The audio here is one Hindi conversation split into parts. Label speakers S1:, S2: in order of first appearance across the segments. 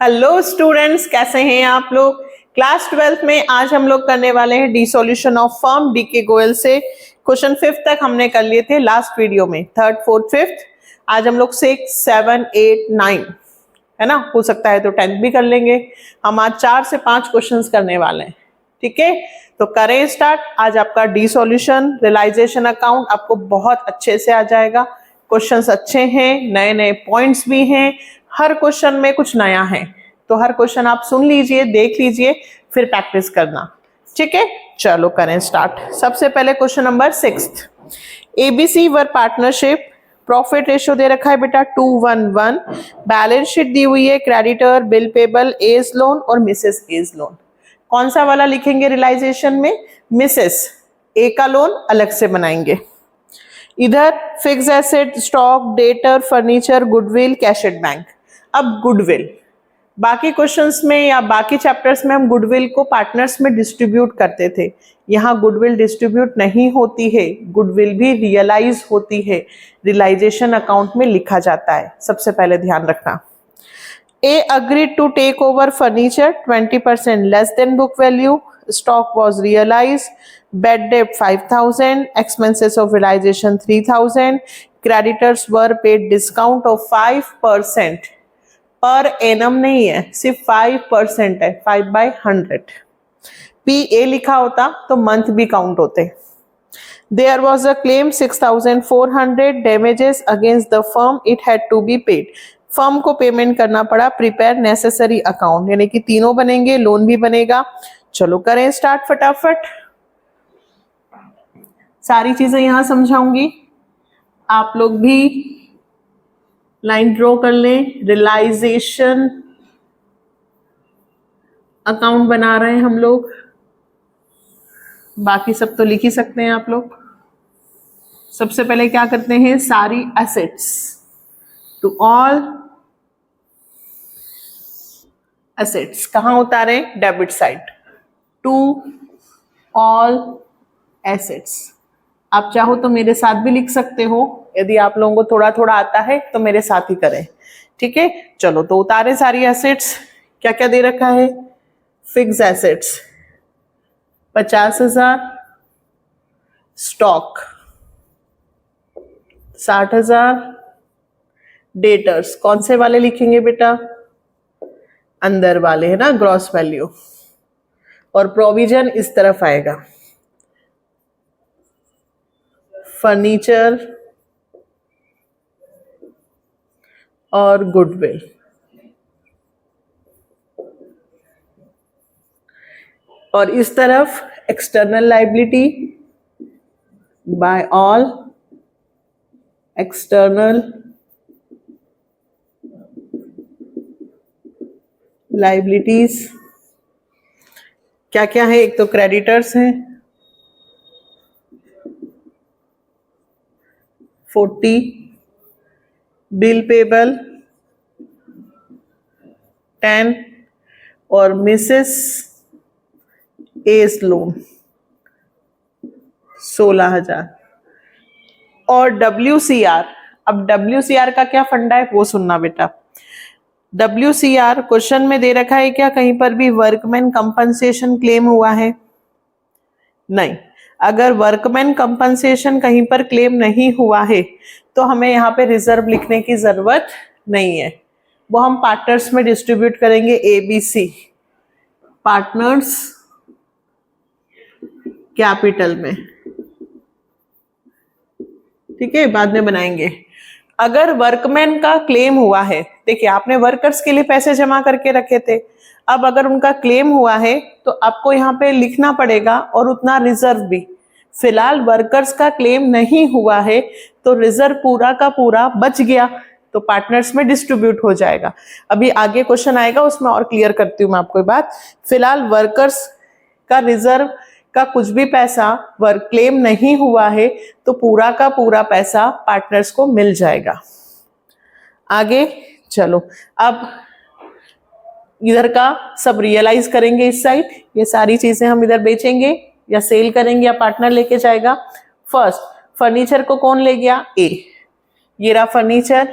S1: हेलो स्टूडेंट्स, कैसे हैं आप लोग। क्लास 12th में आज हम लोग करने वाले हैं dissolution of firm DK Goyal से। क्वेश्चन 5th तक हमने कर लिए थे लास्ट वीडियो में, 3rd, 4th, 5th। आज हम लोग 6, 7, 8, 9 है ना, हो सकता है तो 10th भी कर लेंगे। हम आज 4 से 5 क्वेश्चंस करने वाले हैं, ठीक है। तो करें स्टार्ट। आज आपका डिसोल्यूशन रियलाइजेशन अकाउंट आपको बहुत अच्छे से आ जाएगा। क्वेश्चंस अच्छे हैं, नए नए पॉइंट्स भी हैं, हर क्वेश्चन में कुछ नया है, तो हर क्वेश्चन आप सुन लीजिए, देख लीजिए, फिर प्रैक्टिस करना, ठीक है। चलो करें स्टार्ट। सबसे पहले question number 6, ABC were partnership, profit ratio दे रखा है बेटा 2:1:1, बैलेंस शीट दी हुई है, creditor, bill payable, A's loan और मिसेस एज लोन। कौन सा वाला लिखेंगे रियलाइजेशन में? मिसेस ए का लोन अलग से बनाएंगे। इधर fix asset, stock, debtor, furniture, goodwill, cash at bank. अब गुडविल, बाकी क्वेश्चंस में या बाकी चैप्टर्स में हम गुडविल को पार्टनर्स में डिस्ट्रीब्यूट करते थे। यहाँ गुडविल डिस्ट्रीब्यूट नहीं होती है, गुडविल भी रियलाइज होती है, रियलाइजेशन अकाउंट में लिखा जाता है। सबसे पहले ध्यान रखना। A agreed to take over furniture 20% less than book value. Stock was realized. Bad debt 5,000. Expenses of realization 3,000. Creditors were paid discount of 5%. Per annum नहीं है, सिर्फ 5% है, 5/100। PA लिखा होता तो मंथ भी काउंट होते। There was a claim 6,400 damages against the firm. It had to be paid. Firm को पेमेंट करना पड़ा। प्रिपेयर नेसेसरी अकाउंट, यानी कि तीनों बनेंगे, लोन भी बनेगा। चलो करें स्टार्ट फटाफट। सारी चीजें यहां समझाऊंगी, आप लोग भी लाइन ड्रॉ कर लें। रियलाइजेशन अकाउंट बना रहे हैं हम लोग, बाकी सब तो लिख ही सकते हैं आप लोग। सबसे पहले क्या करते हैं, सारी एसेट्स टू ऑल एसेट्स कहां उतारे? Debit side, to all assets. आप चाहो तो मेरे साथ भी लिख सकते हो, यदि आप लोगों को थोड़ा थोड़ा आता है तो मेरे साथ ही करें, ठीक है। चलो तो उतारे सारी एसेट्स। क्या क्या दे रखा है? फिक्स एसेट्स 50,000, स्टॉक 60,000, डेटर्स कौन से वाले लिखेंगे बेटा? अंदर वाले है ना, ग्रॉस वैल्यू। और प्रोविजन इस तरफ आएगा, फर्नीचर और गुडविल। और इस तरफ external liability by all external liabilities. क्या क्या है? एक तो क्रेडिटर्स हैं 40, बिल पेबल 10 और मिसेस एज लोन 16,000। और WCR, अब WCR का क्या फंडा है वो सुनना बेटा। WCR क्वेश्चन में दे रखा है क्या कहीं पर भी वर्कमैन कंपनसेशन क्लेम हुआ है? नहीं। अगर वर्कमैन कंपनसेशन कहीं पर क्लेम नहीं हुआ है तो हमें यहाँ पे रिजर्व लिखने की जरूरत नहीं है, वो हम पार्टनर्स में डिस्ट्रीब्यूट करेंगे। ABC पार्टनर्स कैपिटल में, ठीक है, बाद में बनाएंगे। अगर वर्कमैन का क्लेम हुआ है, देखिए आपने वर्कर्स के लिए पैसे जमा करके रखे थे, अब अगर उनका क्लेम हुआ है तो आपको यहाँ पे लिखना पड़ेगा और उतना रिजर्व भी। फिलहाल वर्कर्स का क्लेम नहीं हुआ है तो रिजर्व पूरा का पूरा बच गया, तो पार्टनर्स में डिस्ट्रीब्यूट हो जाएगा। अभी आगे क्वेश्चन आएगा उसमें और क्लियर करती हूँ मैं आपको बात। फिलहाल वर्कर्स का रिजर्व का कुछ भी पैसा वर्क क्लेम नहीं हुआ है तो पूरा का पूरा पैसा पार्टनर्स को मिल जाएगा। आगे चलो, अब इधर का सब रियलाइज करेंगे इस साइड। ये सारी चीजें हम इधर बेचेंगे या सेल करेंगे या पार्टनर लेके जाएगा। फर्स्ट फर्नीचर को कौन ले गया? ए। ये रहा फर्नीचर,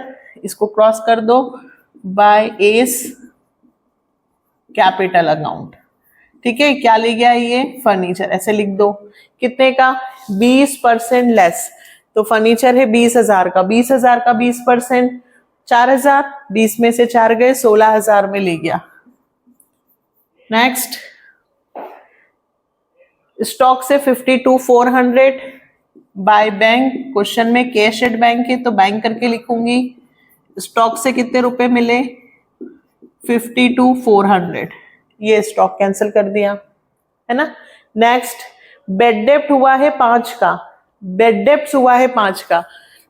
S1: इसको क्रॉस कर दो बाय एस कैपिटल अकाउंट। ठीक है, क्या ले गया ये फर्नीचर, ऐसे लिख दो। कितने का 20% लेस, तो फर्नीचर है 20,000 का, 20,000 का 20% 4,000, 20 में से 4 गए 16,000 में ले गया। नेक्स्ट, स्टॉक से 52,400 बाय बैंक, क्वेश्चन में कैश एट बैंक है तो बैंक करके लिखूंगी। स्टॉक से कितने रुपए मिले 52,400, ये स्टॉक कैंसिल कर दिया है ना। नेक्स्ट, बेड डेप्ट हुआ है 5 का, बेड डेप्ट हुआ है 5 का,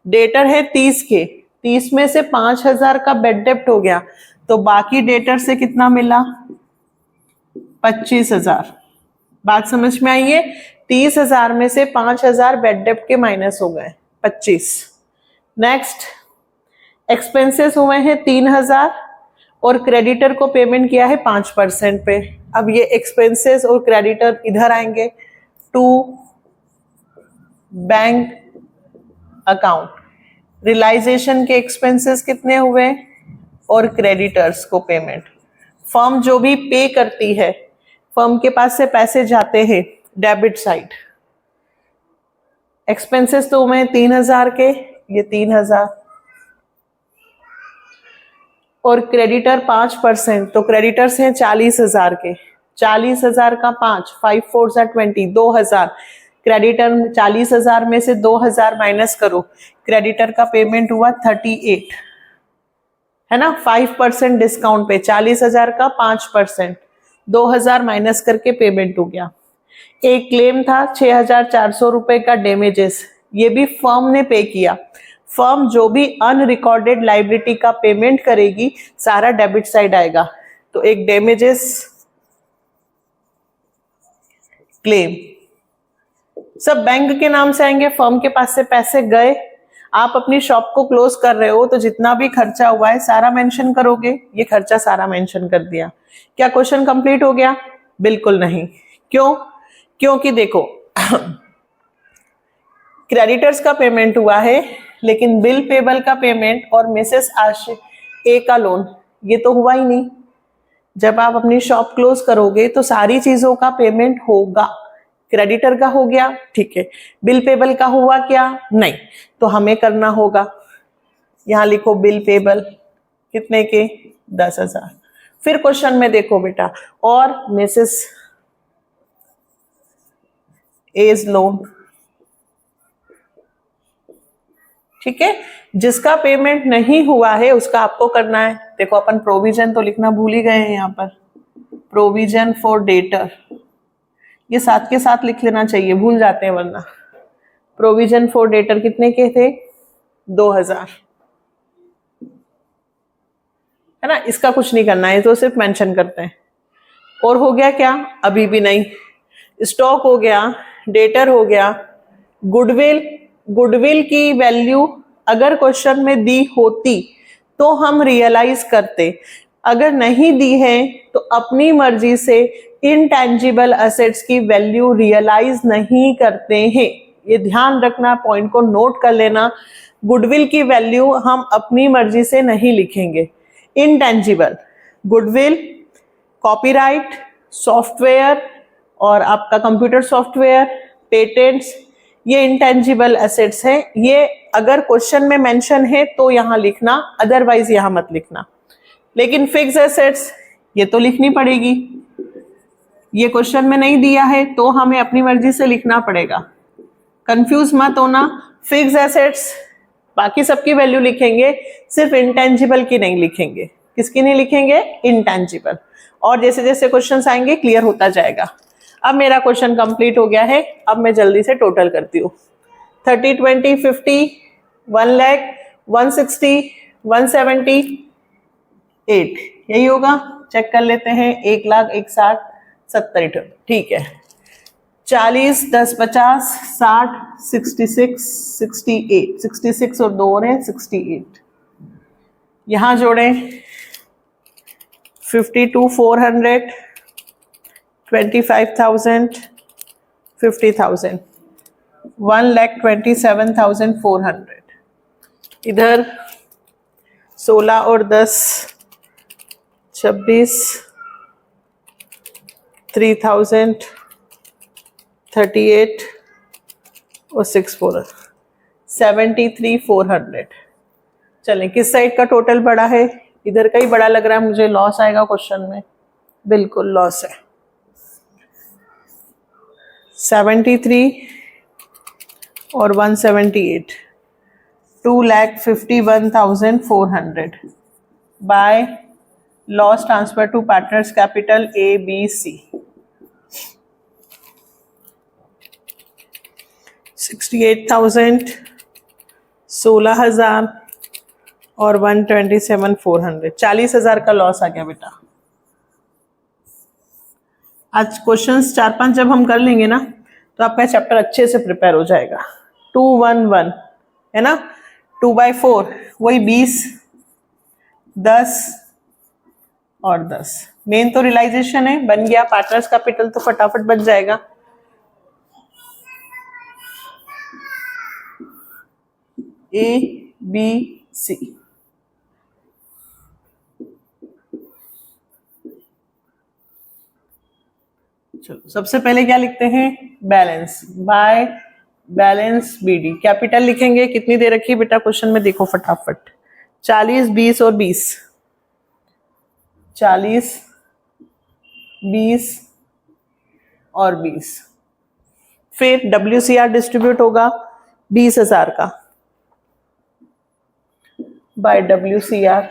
S1: डेटर है 30 के, 30 में से 5,000 का बेड डेप्ट हो गया, तो बाकी डेटर से कितना मिला 25,000। बात समझ में आई है, 30,000 में से 5,000 बेड डेप्ट के माइनस हो गए 25। नेक्स्ट, एक्सपेंसेस हुए हैं 3,000 और क्रेडिटर को पेमेंट किया है 5% पे। अब ये एक्सपेंसेस और क्रेडिटर इधर आएंगे टू बैंक अकाउंट। रियलाइजेशन के एक्सपेंसेस कितने हुए और क्रेडिटर्स को पेमेंट। फर्म जो भी पे करती है, फर्म के पास से पैसे जाते हैं डेबिट साइड। एक्सपेंसेस तो हुए 3,000 के, ये 3,000 और क्रेडिटर 5%, तो क्रेडिटर्स हैं 40,000 के, 40,000 का 5, 5 4 20, 2,000। क्रेडिटर 40,000 में से 2,000 माइनस करो, क्रेडिटर का पेमेंट हुआ 38 है ना, 5% डिस्काउंट पे 40,000 का 5%, 2,000 माइनस करके पेमेंट हो गया। एक क्लेम था 6,400 रुपए का डैमेजेस, ये भी फर्म ने पे किया। फर्म जो भी अनरिकॉर्डेड लाइबिलिटी का पेमेंट करेगी सारा डेबिट साइड आएगा, तो एक डैमेजेस क्लेम सब बैंक के नाम से आएंगे। फर्म के पास से पैसे गए, आप अपनी शॉप को क्लोज कर रहे हो तो जितना भी खर्चा हुआ है सारा मेंशन करोगे, ये खर्चा सारा मेंशन कर दिया। क्या क्वेश्चन कंप्लीट हो गया? बिल्कुल नहीं। क्यों? क्योंकि देखो क्रेडिटर्स का पेमेंट हुआ है लेकिन बिल पेबल का पेमेंट और मिसेस आशिक ए का लोन ये तो हुआ ही नहीं। जब आप अपनी शॉप क्लोज करोगे तो सारी चीजों का पेमेंट होगा। क्रेडिटर का हो गया, ठीक है, बिल पेबल का हुआ क्या? नहीं, तो हमें करना होगा। यहां लिखो बिल पेबल कितने के 10,000। फिर क्वेश्चन में देखो बेटा, और मिसेस एज लोन, ठीक है, जिसका पेमेंट नहीं हुआ है उसका आपको करना है। देखो अपन प्रोविजन तो लिखना भूल ही गए हैं यहाँ पर, प्रोविजन फॉर डेटर, ये साथ के साथ लिख लेना चाहिए, भूल जाते हैं वरना। प्रोविजन फॉर डेटर कितने के थे 2,000 है ना, इसका कुछ नहीं करना है, तो सिर्फ मेंशन करते हैं। और हो गया क्या? अभी भी नहीं। स्टॉक हो गया, डेटर हो गया, गुडविल, गुडविल की वैल्यू अगर क्वेश्चन में दी होती तो हम रियलाइज करते, अगर नहीं दी है तो अपनी मर्जी से इनटैंजिबल एसेट्स की वैल्यू रियलाइज नहीं करते हैं। ये ध्यान रखना, पॉइंट को नोट कर लेना। गुडविल की वैल्यू हम अपनी मर्जी से नहीं लिखेंगे। इनटैंजिबल, गुडविल, कॉपीराइट, सॉफ्टवेयर और आपका कंप्यूटर सॉफ्टवेयर, पेटेंट्स, ये इंटेंजिबल एसेट्स हैं। ये अगर क्वेश्चन में मेंशन है तो यहां लिखना, अदरवाइज यहां मत लिखना। लेकिन फिक्स एसेट्स ये तो लिखनी पड़ेगी, ये क्वेश्चन में नहीं दिया है तो हमें अपनी मर्जी से लिखना पड़ेगा। कंफ्यूज मत होना, फिक्स एसेट्स बाकी सबकी वैल्यू लिखेंगे, सिर्फ इंटेंजिबल की नहीं लिखेंगे। किसकी नहीं लिखेंगे? इंटेंजिबल। और जैसे जैसे क्वेश्चंस आएंगे क्लियर होता जाएगा। अब मेरा क्वेश्चन कंप्लीट हो गया है, अब मैं जल्दी से टोटल करती हूँ। 30, 20, 50, 1 लाख, 160, 178, यही होगा। चेक कर लेते हैं, 1 लाख, 160, 70, ठीक है। 40, 10, 50, 60, 66, 68, 66 और 2 और है 68। यहां जोड़ें 52,400, 25,000, 50,000, 1,27,400। इधर 16 और 10, 26, 3000, 38 और 64, 73,400। चलें, किस साइड का टोटल बड़ा है? इधर का ही बड़ा लग रहा है मुझे। लॉस आएगा क्वेश्चन में, बिल्कुल लॉस है। 73 और 178, 2,51,400 by loss transfer to partners capital ABC। 68,000, 16,000 और 127,400, 40,000 का लॉस आ गया बेटा। आज क्वेश्चंस 4-5 जब हम कर लेंगे ना तो आपका चैप्टर अच्छे से प्रिपेयर हो जाएगा। 211 है ना, 2/4 वही 20, 10 और 10। मेन तो रियलाइजेशन है, बन गया। पार्टनर्स कैपिटल तो फटाफट बन जाएगा। ABC। चलो सबसे पहले क्या लिखते हैं? Balance by balance BD। Capital लिखेंगे। कितनी दे रखी है बेटा क्वेश्चन में? देखो फटाफट, 40, 20 और 20। 40, 20 और 20। फिर WCR डिस्ट्रीब्यूट होगा 20,000 का बाय WCR।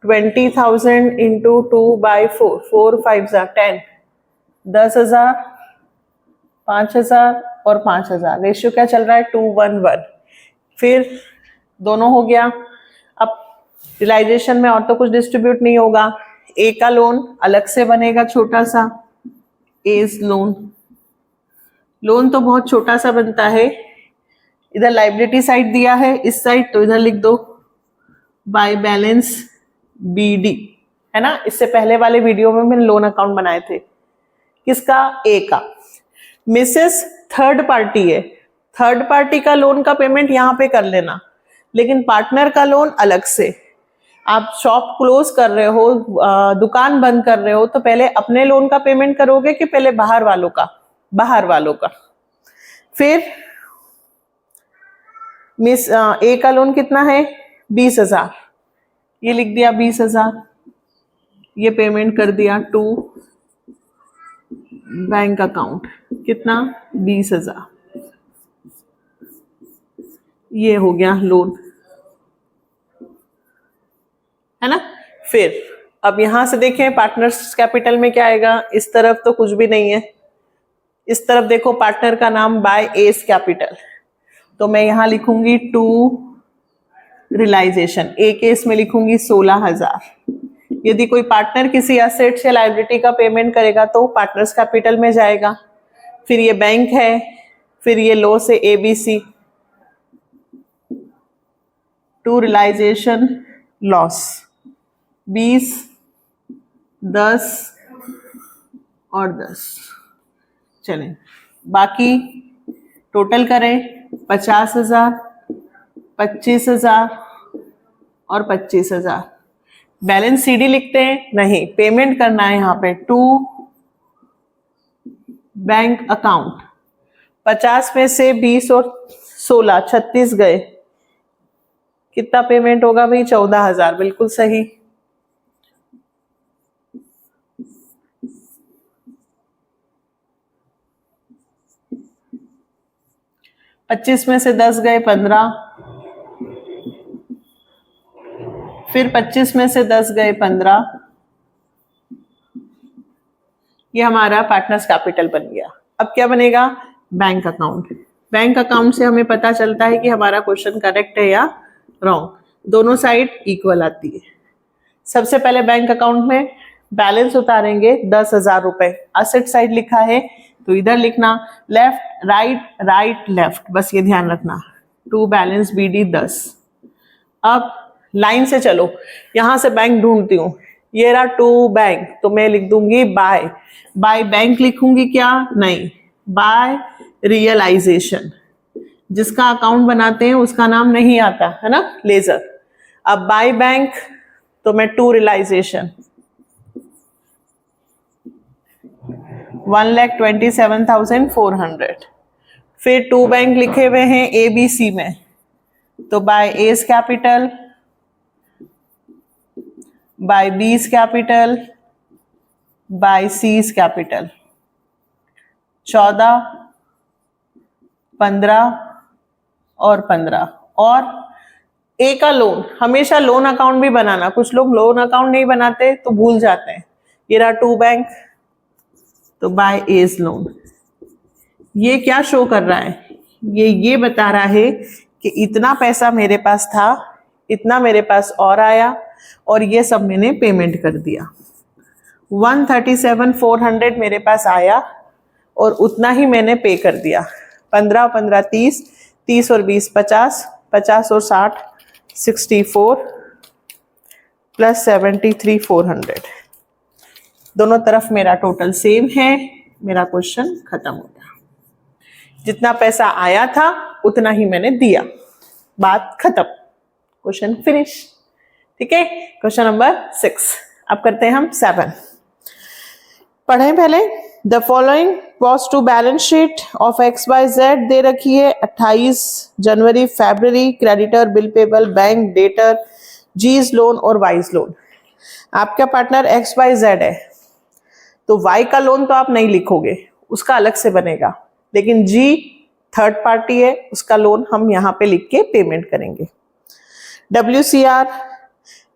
S1: 20,000 इंटू 2/4, 4 5 10, 10,000, 5,000 और 5,000। रेशियो क्या चल रहा है? 2:1:1। फिर दोनों हो गया। अब रियलाइजेशन में और तो कुछ डिस्ट्रीब्यूट नहीं होगा। ए का लोन अलग से बनेगा छोटा सा, एज लोन। लोन तो बहुत छोटा सा बनता है। इधर लाइबिलिटी साइड दिया है, इस साइड तो इधर लिख दो बाय बैलेंस BD, है ना। इससे पहले वाले वीडियो में मैंने लोन अकाउंट बनाए थे। किसका? ए का। मिसेस थर्ड पार्टी है, थर्ड पार्टी का लोन का पेमेंट यहां पे कर लेना, लेकिन पार्टनर का लोन अलग से। आप शॉप क्लोज कर रहे हो, दुकान बंद कर रहे हो, तो पहले अपने लोन का पेमेंट करोगे कि पहले बाहर वालों का? बाहर वालों का। फिर मिस ए का लोन कितना है? 20,000। ये लिख दिया 20,000, ये पेमेंट कर दिया टू बैंक अकाउंट। कितना? 20,000। ये हो गया लोन, है ना। फिर अब यहां से देखें पार्टनर्स कैपिटल में क्या आएगा? इस तरफ तो कुछ भी नहीं है। इस तरफ देखो, पार्टनर का नाम बाय एस कैपिटल, तो मैं यहां लिखूंगी टू रियलाइजेशन। ए केस में लिखूंगी 16,000। यदि कोई पार्टनर किसी एसेट या लायबिलिटी का पेमेंट करेगा तो पार्टनर्स कैपिटल में जाएगा। फिर ये बैंक है, फिर ये लो से ABC टू रियलाइजेशन लॉस 20, 10 और 10। चलें, बाकी टोटल करें 50,000, 25,000 और 25,000। बैलेंस CD लिखते हैं? नहीं, पेमेंट करना है यहाँ पे टू बैंक अकाउंट। 50 में से 20 और 16, 36 गए। कितना पेमेंट होगा भाई? 14,000। बिल्कुल सही। पच्चीस में से 10 गए, 15। फिर 25 में से 10 गए, 15। ये हमारा पार्टनर्स कैपिटल बन गया। अब क्या बनेगा? Bank account. बैंक अकाउंट से हमें पता चलता है कि हमारा क्वेश्चन करेक्ट है या रॉन्ग। दोनों साइड इक्वल आती है। सबसे पहले बैंक अकाउंट में बैलेंस उतारेंगे 10,000 रुपए। असेट साइड लिखा है तो इधर लिखना लेफ्ट राइट, राइट लेफ्ट, बस ये ध्यान रखना। To balance BD 10। अब लाइन से चलो, यहां से बैंक ढूंढती हूँ। ये रहा टू बैंक, तो मैं लिख दूंगी बाय। बाय बैंक लिखूंगी क्या? नहीं, बाय रियलाइजेशन। जिसका अकाउंट बनाते हैं उसका नाम नहीं आता है ना, लेजर। अब बाय बैंक तो मैं टू रियलाइजेशन, 1,27,400। फिर 2 बैंक लिखे हुए हैं ए बी सी में, तो by A's capital, by B's capital, by C's capital. 14, 15 और 15। और ए का लोन, हमेशा लोन अकाउंट भी बनाना, कुछ लोग लोन अकाउंट नहीं बनाते तो भूल जाते हैं। ये रहा 2 बैंक, तो बाय एज लोन। ये क्या शो कर रहा है, ये बता रहा है कि इतना पैसा मेरे पास था, इतना मेरे पास और आया, और ये सब मैंने पेमेंट कर दिया। 137,400 मेरे पास आया और उतना ही मैंने पे कर दिया। 15 और 15 30, 30 और 20 50, 50 और 60 64 प्लस 73,400। दोनों तरफ मेरा टोटल सेम है। मेरा क्वेश्चन खत्म हो गया। जितना पैसा आया था उतना ही मैंने दिया, बात खत्म, क्वेश्चन फिनिश। ठीक है, क्वेश्चन नंबर 6। अब करते हैं हम 7। पढ़ें पहले। The following was to balance sheet of XYZ दे रखी है 28 जनवरी फरवरी, creditor, bill payable, bank, debtor, Z's loan और वाइज लोन। आपका पार्टनर XYZ है, तो Y का लोन तो आप नहीं लिखोगे, उसका अलग से बनेगा, लेकिन G थर्ड पार्टी है, उसका लोन हम यहाँ पे लिख के पेमेंट करेंगे। WCR,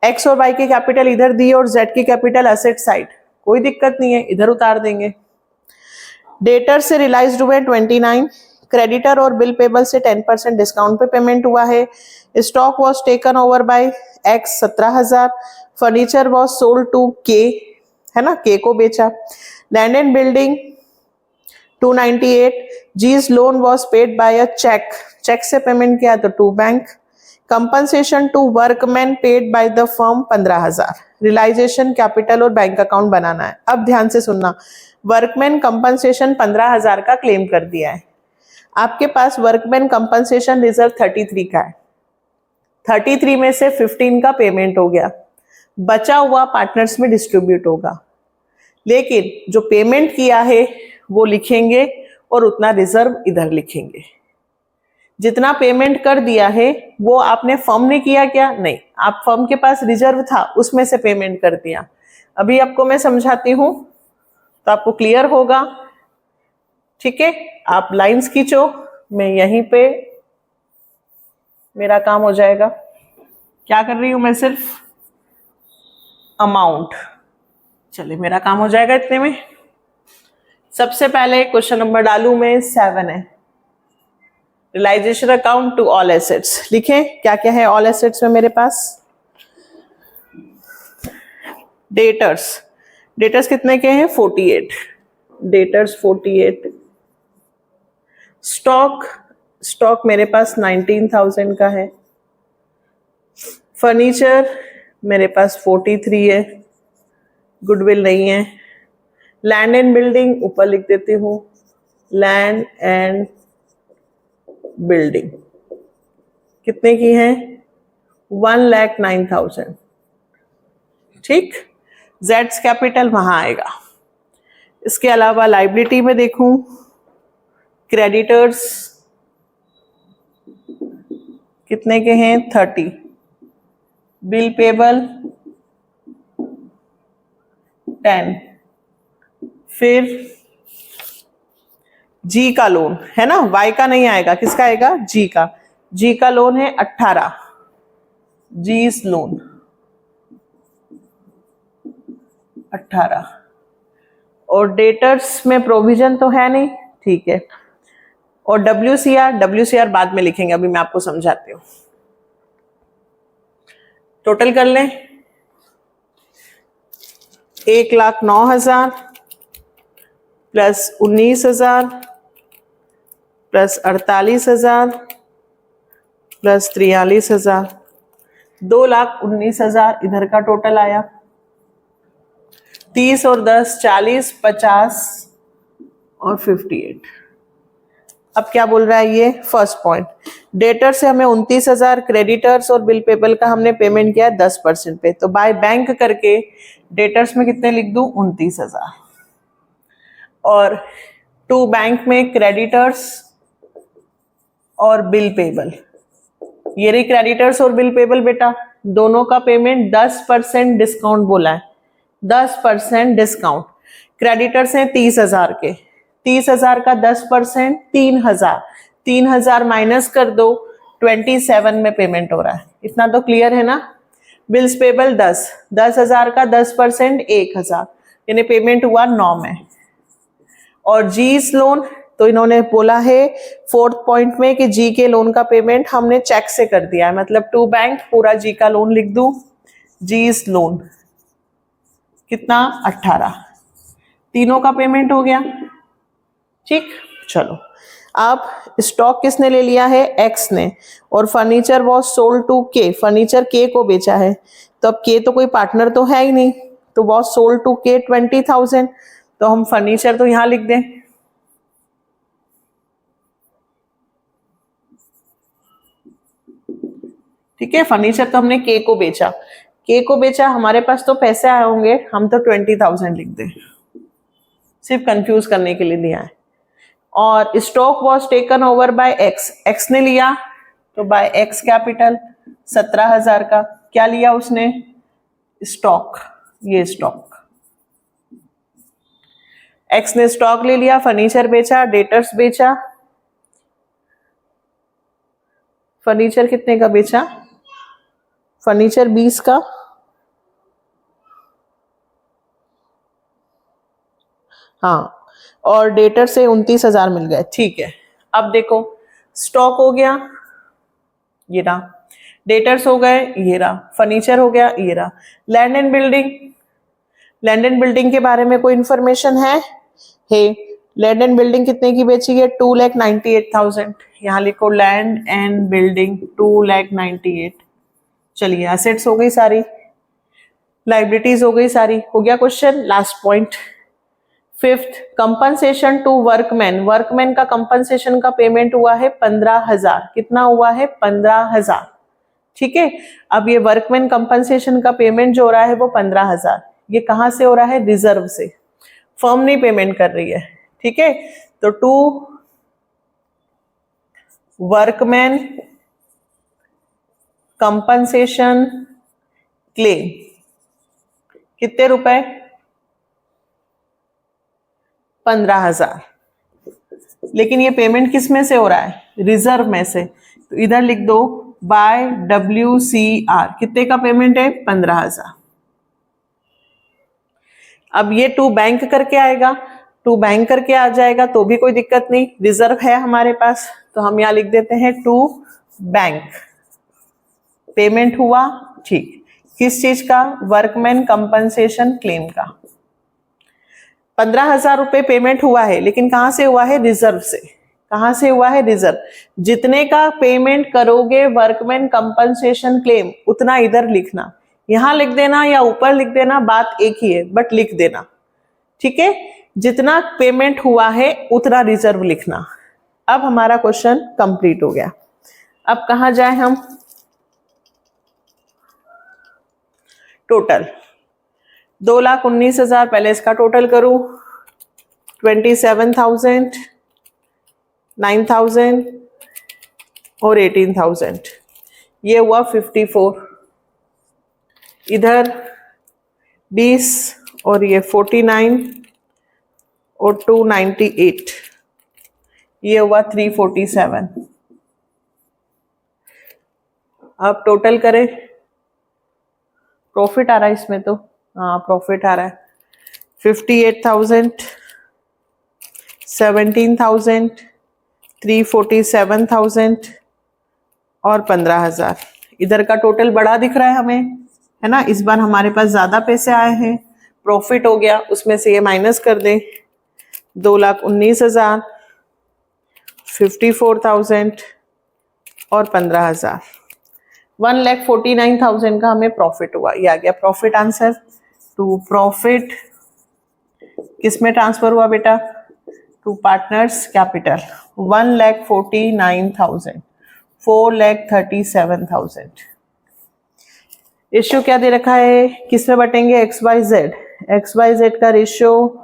S1: X और Y के कैपिटल इधर दिए और Z की कैपिटल एसेट साइड, कोई दिक्कत नहीं है, इधर उतार देंगे। डेटर से रियलाइज्ड हुए 29, क्रेडिटर और बिल पेबल से 10% डिस्काउंट पे पेमेंट हुआ है। Stock was taken over by X 17,000, furniture was sold to K, है ना, K को बेचा। Land and building 298, Z's loan was paid by a cheque, cheque से पेमेंट किया तो 2 bank. Compensation to workman paid by the firm 15,000। Realisation, capital और बैंक अकाउंट बनाना है। अब ध्यान से सुनना, वर्कमैन कंपनसेशन 15,000 का क्लेम कर दिया है। आपके पास वर्कमैन कंपनसेशन रिजर्व 33 का है, 33 में से 15 का पेमेंट हो गया, बचा हुआ पार्टनर्स में डिस्ट्रीब्यूट होगा। लेकिन जो पेमेंट किया है वो लिखेंगे और उतना रिजर्व इधर लिखेंगे। जितना पेमेंट कर दिया है वो आपने फर्म ने किया क्या? नहीं, आप फर्म के पास रिजर्व था उसमें से पेमेंट कर दिया। अभी आपको मैं समझाती हूं तो आपको क्लियर होगा। ठीक है, आप लाइंस खींचो, मैं यहीं पे मेरा काम हो जाएगा। क्या कर रही हूं मैं? सिर्फ अमाउंट, चलिए मेरा काम हो जाएगा इतने में। सबसे पहले क्वेश्चन नंबर डालू मैं 7 है, realisation account to all assets. लिखें क्या क्या है ऑल एसेट्स में मेरे पास। डेटर्स, डेटर्स कितने के हैं? 48, डेटर्स 48। स्टॉक, स्टॉक मेरे पास 19,000 का है। फर्नीचर मेरे पास 43 है, गुडविल नहीं है। लैंड एंड बिल्डिंग ऊपर लिख देती हूँ, लैंड एंड बिल्डिंग कितने की है? 1,09,000। ठीक, जेड्स कैपिटल वहां आएगा। इसके अलावा लाइबिलिटी में देखूं, क्रेडिटर्स कितने के हैं? 30, बिल पेबल 10, फिर जी का लोन है ना, वाई का नहीं आएगा, किसका आएगा? जी का। जी का लोन है 18, जीस लोन 18। और डेटर्स में प्रोविजन तो है नहीं, ठीक है। और WCR, WCR बाद में लिखेंगे, अभी मैं आपको समझाती हूं। टोटल कर लें, 1,09,000 प्लस 19,000 प्लस 48,000 प्लस 43,000, 2,19,000 इधर का टोटल आया। 30 और 10 40, 50 और 58। अब क्या बोल रहा है ये? फर्स्ट पॉइंट, डेटर से हमें 29,000, क्रेडिटर्स और बिल पेबल का हमने पेमेंट किया 10% पे, तो बाय बैंक करके डेटर्स में कितने लिख दूं? 29,000। और टू बैंक में क्रेडिटर्स और बिल पेबल। ये रही क्रेडिटर्स और बिल पेबल बेटा, दोनों का पेमेंट 10% डिस्काउंट बोला है, 10% डिस्काउंट। क्रेडिटर्स हैं 30,000 के, 30,000 का 10% 3,000, 3,000 माइनस कर दो, 27 में पेमेंट हो रहा है। इतना तो क्लियर है ना। बिल्स पेबल 10, 10,000 का 10% 1,000, यानी पेमेंट हुआ 9 में। और जीस लोन तो इन्होंने बोला है 4th पॉइंट में कि जी के लोन का पेमेंट हमने चेक से कर दिया है, मतलब टू बैंक पूरा जी का लोन लिख दूं। जीस लोन कितना 18, तीनों का पेमेंट हो गया। ठीक, चलो अब स्टॉक किसने ले लिया है, एक्स ने, और फर्नीचर वॉज सोल्ड टू के, फर्नीचर के को बेचा है। तो अब के तो कोई पार्टनर तो है ही नहीं, तो वॉज सोल्ड टू के 20,000, तो हम फर्नीचर तो यहां लिख दें। ठीक है, फर्नीचर तो हमने के को बेचा, के को बेचा, हमारे पास तो पैसे आए होंगे, हम तो 20,000 लिख दें, सिर्फ कंफ्यूज करने के लिए दिया है। और stock was taken over bye x, x ने लिया तो बाय एक्स कैपिटल 17,000 का क्या लिया उसने, स्टॉक। ये स्टॉक एक्स ने स्टॉक ले लिया, फर्नीचर बेचा, डेटर्स बेचा। फर्नीचर कितने का बेचा, फर्नीचर 20 का, हाँ, और डेटर से 29,000 मिल गए। ठीक है, अब देखो स्टॉक हो गया, ये रहा, डेटर्स हो गए, ये रहा, फर्नीचर हो गया, ये रहा। Land and building, land and building के बारे में कोई इंफॉर्मेशन है? लैंड एंड बिल्डिंग कितने की बेची है, 2,98,000। यहाँ लिखो लैंड एंड बिल्डिंग 2,98,000। चलिए एसेट्स हो गई सारी, लाइबिलिटीज हो गई सारी, हो गया question. Last point 5th, compensation to workman, workman का कंपनसेशन का पेमेंट हुआ है 15,000। कितना हुआ है, 15,000। ठीक है, अब ये वर्कमैन कंपनसेशन का पेमेंट जो हो रहा है वो 15,000, ये कहां से हो रहा है, रिजर्व से, फर्म नहीं पेमेंट कर रही है। ठीक है, तो टू वर्कमैन कंपनसेशन क्लेम कितने रुपए, 15,000। लेकिन ये पेमेंट किस में से हो रहा है, रिजर्व में से, तो इधर लिख दो बाय WCR, कितने का पेमेंट है, 15,000। अब ये टू बैंक करके आएगा, टू बैंक करके आ जाएगा तो भी कोई दिक्कत नहीं, रिजर्व है हमारे पास, तो हम यहां लिख देते हैं टू बैंक। पेमेंट हुआ, ठीक, किस चीज का, वर्कमैन कंपनसेशन क्लेम का। 15,000 रुपए पेमेंट हुआ है, लेकिन कहां से हुआ है, रिजर्व से। कहां से हुआ है, रिजर्व। जितने का पेमेंट करोगे वर्कमैन कंपनसेशन क्लेम, उतना इधर लिखना, यहां लिख देना या ऊपर लिख देना, बात एक ही है, बट लिख देना। ठीक है, जितना पेमेंट हुआ है उतना रिजर्व लिखना। अब हमारा क्वेश्चन कंप्लीट हो गया। अब कहां जाए हम, टोटल 2,19,000, पहले इसका टोटल करूं, 27,000, 9,000 और 18,000, ये हुआ 54, इधर 20 और ये 49 और 298, ये हुआ 347। अब टोटल करें, प्रॉफिट आ रहा है इसमें, तो हाँ प्रॉफिट आ रहा है, 58,000, 17,000, 347,000 और 15,000। इधर का टोटल बड़ा दिख रहा है हमें, है ना, इस बार हमारे पास ज्यादा पैसे आए हैं, प्रॉफिट हो गया, उसमें से ये माइनस कर दें, 2,19,000, 54,000 और 15,000, 1,49,000 का हमें प्रॉफिट हुआ। ये आ गया प्रॉफिट आंसर। टू प्रॉफिट किस में ट्रांसफर हुआ बेटा, टू पार्टनर्स कैपिटल, 1,49,000, 4,37,000। रेशियो क्या दे रखा है, किस में बटेंगे, XYZ, XYZ का रेशियो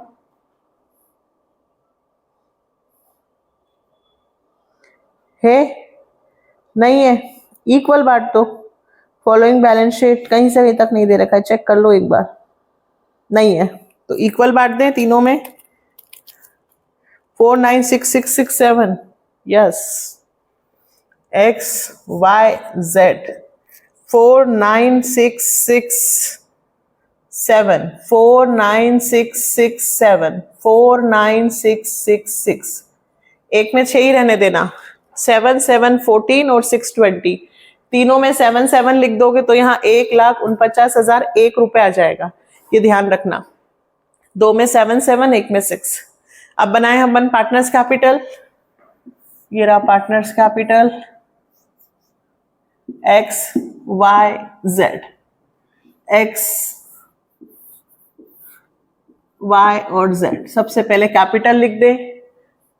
S1: है नहीं है, इक्वल बांट दो। फॉलोइंग बैलेंस शीट कहीं से अभी तक नहीं दे रखा है, चेक कर लो एक बार, नहीं है तो इक्वल बांट दें तीनों में। 496667, यस, एक्स वाई जेड 49667 49667 49666, एक में 6 ही रहने देना, 7 7 14 और 620, तीनों में 7 7 लिख दोगे तो यहाँ 1,49,001 रुपए आ जाएगा, ये ध्यान रखना। 2 में 7 7, एक में 6। अब बनाए हम पार्टनर्स कैपिटल, ये रहा partners capital X Y Z, X Y और जेड। सबसे पहले कैपिटल लिख दे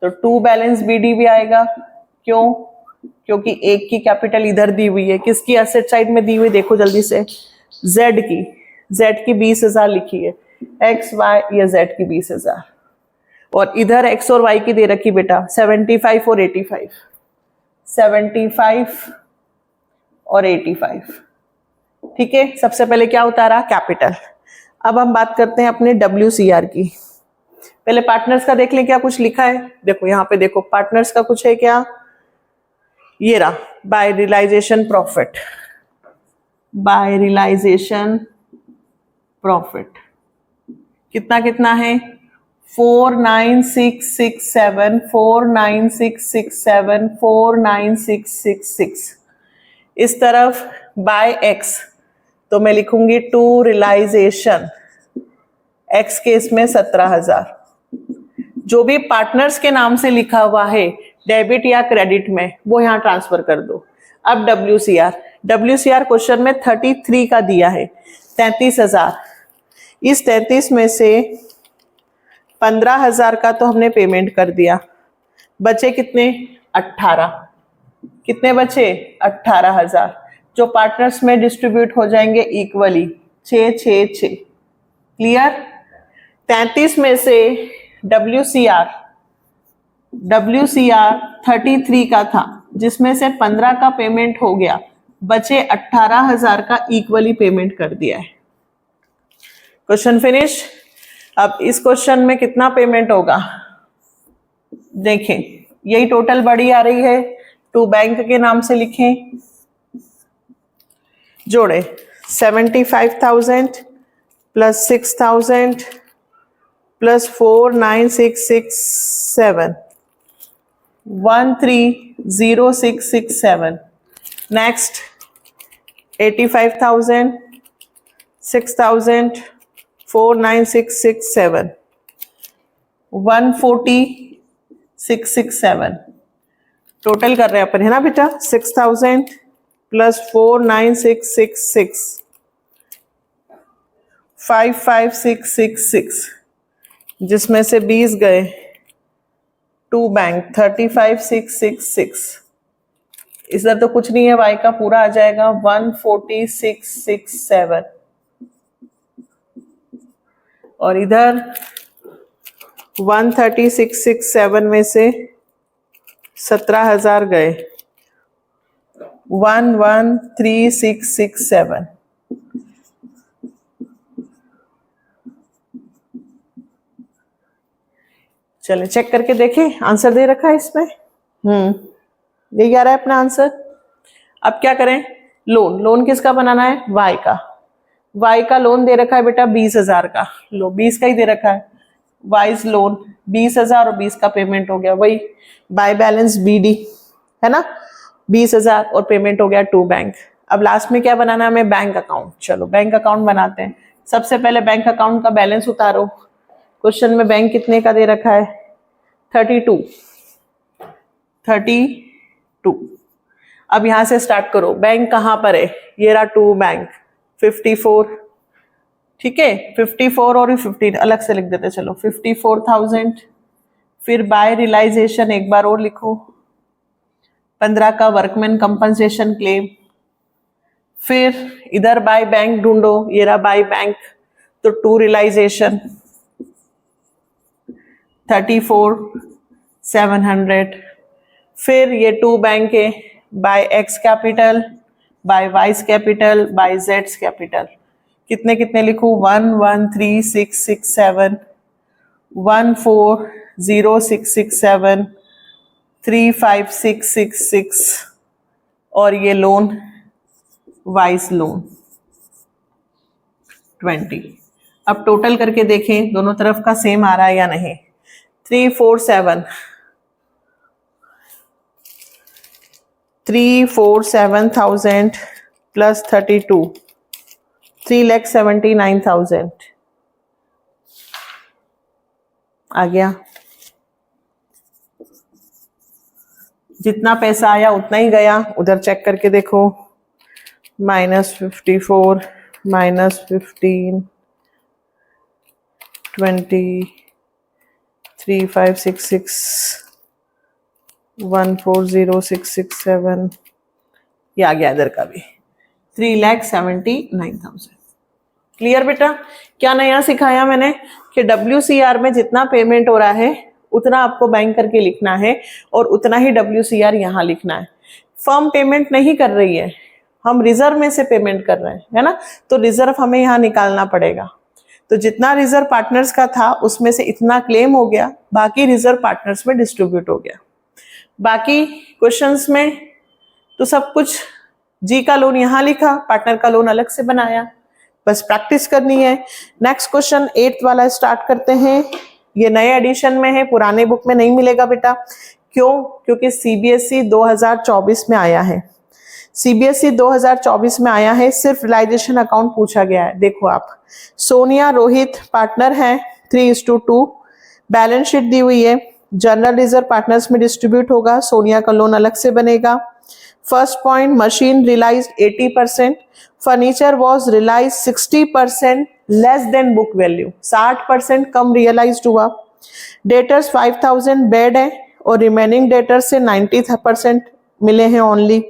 S1: तो 2 बैलेंस बीडी भी आएगा, क्यों? क्योंकि एक की कैपिटल इधर दी हुई है, किसकी एसेट साइड में दी हुई, देखो जल्दी से, जेड की, जेड की 20,000 लिखी है, एक्स वाई या जेड की 20,000, और इधर एक्स और वाई की दे रखी बेटा 75 और 85, 75 और 85, ठीक है। सबसे पहले क्या उतारा? कैपिटल। अब हम बात करते हैं अपने WCR की। पहले पार्टनर्स का देख लें क्या कुछ लिखा है, देखो यहाँ पे देखो पार्टनर्स का कुछ है क्या, ये रहा by realisation profit, by realisation profit कितना कितना है 49667 49667 49666। इस तरफ बाय एक्स तो मैं लिखूंगी टू रियलाइजेशन, एक्स के इसमें 17,000। जो भी पार्टनर्स के नाम से लिखा हुआ है डेबिट या क्रेडिट में वो यहाँ ट्रांसफर कर दो। अब WCR, WCR क्वेश्चन में 33 का दिया है, 33,000। इस 33 में से 15,000 का तो हमने पेमेंट कर दिया, बचे कितने? 18। कितने बचे? 18,000, जो पार्टनर्स में डिस्ट्रीब्यूट हो जाएंगे इक्वली, 6 6 6। क्लियर? 33 में से WCR 33 का था, जिसमें से 15 का पेमेंट हो गया, बचे 18,000 का इक्वली पेमेंट कर दिया है। Question finish. अब इस क्वेश्चन में कितना पेमेंट होगा देखें, यही टोटल बड़ी आ रही है, टू बैंक के नाम से लिखें, जोड़े 75,000 प्लस 6,000 प्लस 49667 130667। नेक्स्ट 85,000 6,000 49667 140,667। टोटल कर रहे हैं अपन, है ना बेटा, 6,000 प्लस 49666 55,666, जिसमें से 20 गए टू बैंक 35,666। इधर तो कुछ नहीं है, वाई का पूरा आ जाएगा 140,667, और इधर 130,667 में से 17,000 गए 113,667। चले चेक करके देखें, आंसर दे रखा है इसमें, यही आ रहा है अपना आंसर। अब क्या करें? लोन, लोन किसका बनाना है? वाई का। वाई का लोन दे रखा है बेटा 20,000 का, लो 20 का ही दे रखा है, वाइज लोन 20,000 और 20 का पेमेंट हो गया, वही बाय बैलेंस BD है ना, 20,000 और पेमेंट हो गया टू बैंक। अब लास्ट में क्या बनाना है हमें? Bank account. चलो बैंक अकाउंट बनाते हैं। सबसे पहले बैंक अकाउंट का बैलेंस उतारो। क्वेश्चन में बैंक कितने का दे रखा है? 32। अब यहां से स्टार्ट करो, बैंक कहां पर है? ये रहा टू बैंक 54, ठीक है, 54 और 15 अलग से लिख देते, चलो 54,000। फिर बाय रियलाइजेशन एक बार और लिखो, 15 का वर्कमैन कंपनसेशन क्लेम। फिर इधर बाय बैंक ढूंढो, ये रहा बाय बैंक, तो टू रियलाइजेशन 34,700। फिर ये 2 बैंक है by X capital, by Y's capital, by जेड्स कैपिटल। कितने कितने लिखूं? 1 1 3 6 6 7, 1 4 0 6 6 7, 3 5 6 6 6, और ये लोन वाइज लोन 20। अब टोटल करके देखें दोनों तरफ का सेम आ रहा है या नहीं। 347,000 प्लस 32, 3,79,000 आ गया। जितना पैसा आया उतना ही गया, उधर चेक करके देखो। -54, -15, 20, 3 5 6 6, 1 4 0 6 6 7, ये आ गया इधर का भी 3,79,000। क्लियर बेटा? क्या नया सिखाया मैंने कि WCR में जितना पेमेंट हो रहा है उतना आपको बैंक करके लिखना है और उतना ही WCR यहाँ लिखना है। फर्म पेमेंट नहीं कर रही है, हम रिजर्व में से पेमेंट कर रहे हैं, है ना, तो रिजर्व हमें यहाँ निकालना पड़ेगा। तो जितना रिजर्व पार्टनर्स का था उसमें से इतना क्लेम हो गया, बाकी रिजर्व पार्टनर्स में डिस्ट्रीब्यूट हो गया। बाकी क्वेश्चंस में तो सब कुछ, जी का लोन यहाँ लिखा, पार्टनर का लोन अलग से बनाया, बस प्रैक्टिस करनी है। नेक्स्ट क्वेश्चन 8th वाला स्टार्ट करते हैं। ये नए एडिशन में है, पुराने बुक में नहीं मिलेगा बेटा। क्यों? क्योंकि CBSE 2024 में आया है। CBSE 2024 में आया है, सिर्फ रियलाइजेशन अकाउंट पूछा गया है। देखो आप, सोनिया रोहित पार्टनर हैं 3:2, बैलेंस शीट दी हुई है, जनरल रिजर्व पार्टनर्स में डिस्ट्रीब्यूट होगा, सोनिया का लोन अलग से बनेगा। First point, machine realise 80%, furniture was realise 60% less than book value, 60% कम रियलाइज हुआ। डेटर्स 5,000 बेड है और रिमेनिंग डेटर्स से 90% मिले हैं ओनली।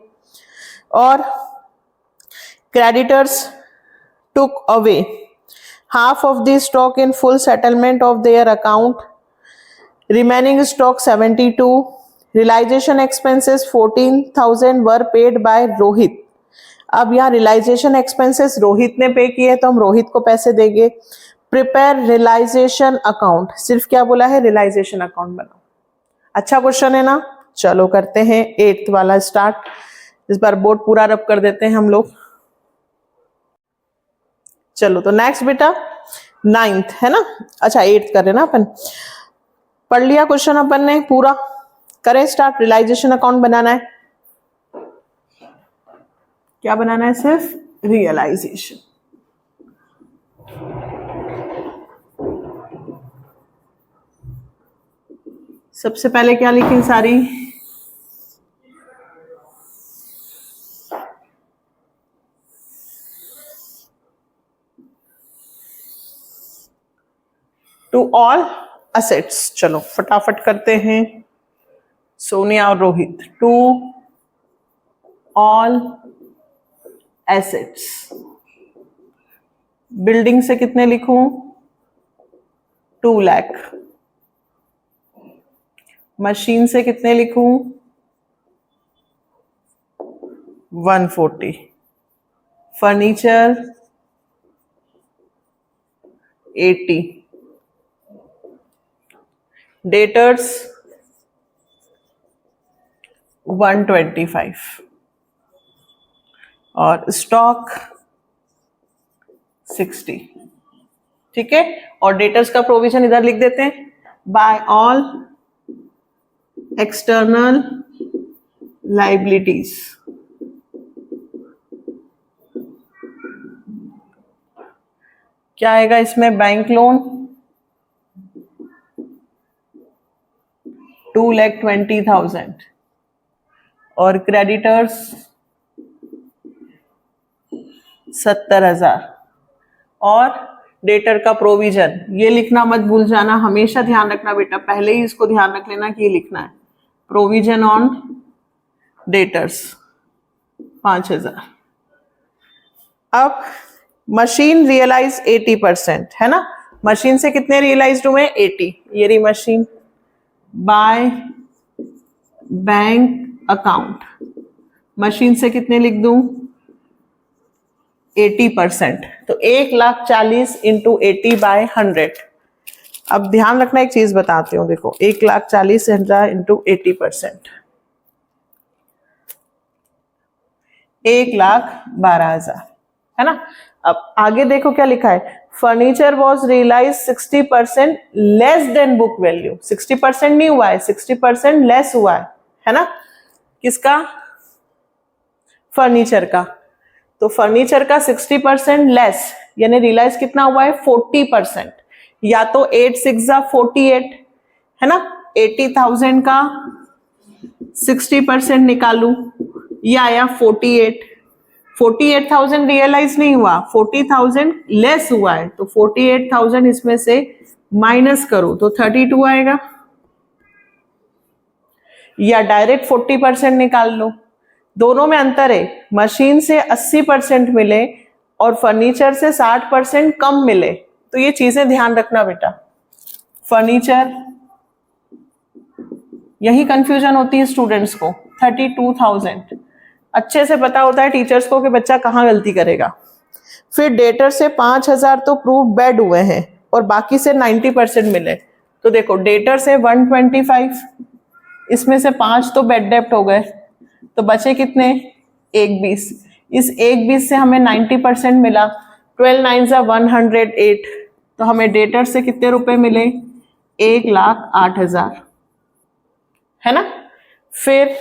S1: और creditors took away half of the stock in full settlement of their account, remaining stock 72, realisation expenses 14,000 were paid by Rohit. अब यहाँ रियलाइजेशन एक्सपेंसेस रोहित ने पे किए तो हम रोहित को पैसे देंगे। प्रिपेयर रियलाइजेशन अकाउंट, सिर्फ क्या बोला है? रियलाइजेशन अकाउंट बनाओ। अच्छा क्वेश्चन है ना। चलो करते हैं 8th वाला स्टार्ट। इस बार बोर्ड पूरा रब कर देते हैं हम लोग। चलो तो नेक्स्ट बेटा 9th है ना, अच्छा 8th कर रहे ना अपन। पढ़ लिया क्वेश्चन अपन ने पूरा, करें स्टार्ट। रियलाइजेशन अकाउंट बनाना है, क्या बनाना है? सिर्फ रियलाइजेशन। सबसे पहले क्या लिखें सारी? To all assets. चलो फटाफट करते हैं, सोनिया और Rohit. To all assets. Building से कितने लिखूं? 2 लाख। मशीन से कितने लिखूं? 140। फर्नीचर 80। डेटर्स 125 और स्टॉक 60। ठीक है, और डेटर्स का प्रोविजन इधर लिख देते हैं, बाय ऑल एक्सटर्नल लाइबिलिटीज। क्या आएगा इसमें? बैंक लोन 2,20,000 और क्रेडिटर्स 70,000 और डेटर का प्रोविजन। ये लिखना मत भूल जाना, हमेशा ध्यान रखना बेटा, पहले ही इसको ध्यान रख लेना कि ये लिखना है। Provision on debtors 5,000। अब मशीन रियलाइज 80% है ना, मशीन से कितने रियलाइज्ड हुए? 80। ये रही machine, by bank account, machine से कितने लिख दूं 80%, तो 1,40,000 इंटू 80/100। अब ध्यान रखना, एक चीज बताती हूँ, देखो 1,40,000 इंटू 80%, 1,12,000 है ना। अब आगे देखो क्या लिखा है, furniture was realise 60% less than book value. 60% नहीं हुआ है, 60% लेस हुआ है ना। किसका, फर्नीचर का। तो फर्नीचर का 60% लेस, यानी रियलाइज कितना हुआ है 40%। या तो 8 6 48 है ना, 80,000 का 60% निकालू, या आया 48,000 रियलाइज नहीं हुआ, 40,000 लेस हुआ है, तो 48,000 इसमें से माइनस करो तो 32 आएगा, या डायरेक्ट 40% निकाल लो। दोनों में अंतर है, मशीन से 80% मिले और फर्नीचर से 60% कम मिले, तो ये चीजें ध्यान रखना बेटा। फर्नीचर, यही कंफ्यूजन होती है स्टूडेंट्स को। 32,000 अच्छे से पता होता है टीचर्स को कि बच्चा कहाँ गलती करेगा। फिर डेटर से 5,000 तो प्रूफ बेड हुए हैं और बाकी से 90% मिले, तो देखो डेटर से 125, इसमें से 5 तो बेड डेप्ट हो गए, तो बचे कितने 120। इस 120 से हमें 90% मिला, 12 9 108, तो हमें डेटर से कितने रुपए मिले 1,08,000 है ना। फिर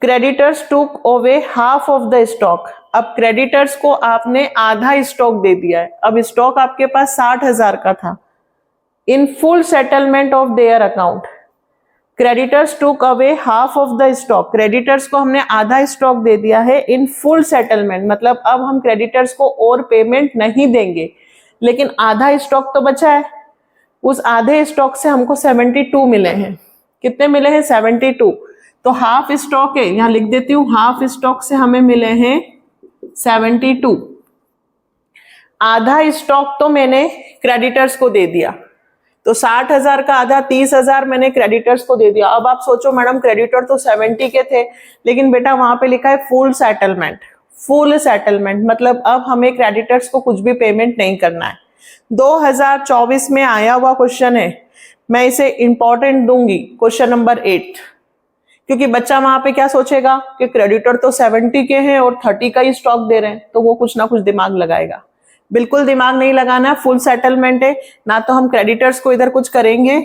S1: creditors took over half of the stock. अब क्रेडिटर्स को आपने आधा स्टॉक दे दिया है, अब स्टॉक आपके पास 60,000 का था। इन full settlement of their account, creditors took away half of the stock, creditors को हमने आधा स्टॉक दे दिया है। इन फुल सेटलमेंट मतलब अब हम क्रेडिटर्स को और पेमेंट नहीं देंगे, लेकिन आधा स्टॉक तो बचा है। उस आधे स्टॉक से हमको 72 मिले हैं। कितने मिले हैं 72, तो हाफ स्टॉक है, यहां लिख देती हूँ, हाफ स्टॉक से हमें मिले हैं 72। आधा स्टॉक तो मैंने क्रेडिटर्स को दे दिया, तो 60,000 का आधा 30,000 मैंने क्रेडिटर्स को दे दिया। अब आप सोचो मैडम क्रेडिटर तो 70 के थे, लेकिन बेटा वहां पे लिखा है फुल सेटलमेंट। फुल सेटलमेंट मतलब अब हमें क्रेडिटर्स को कुछ भी पेमेंट नहीं करना है। 2024 में आया हुआ क्वेश्चन है, मैं इसे इंपॉर्टेंट दूंगी, क्वेश्चन नंबर 8, क्योंकि बच्चा वहां पे क्या सोचेगा कि क्रेडिटर तो 70 के हैं और 30 का ही स्टॉक दे रहे हैं, तो वो कुछ ना कुछ दिमाग लगाएगा। बिल्कुल दिमाग नहीं लगाना, फुल सेटलमेंट है, ना तो हम क्रेडिटर्स को इधर कुछ करेंगे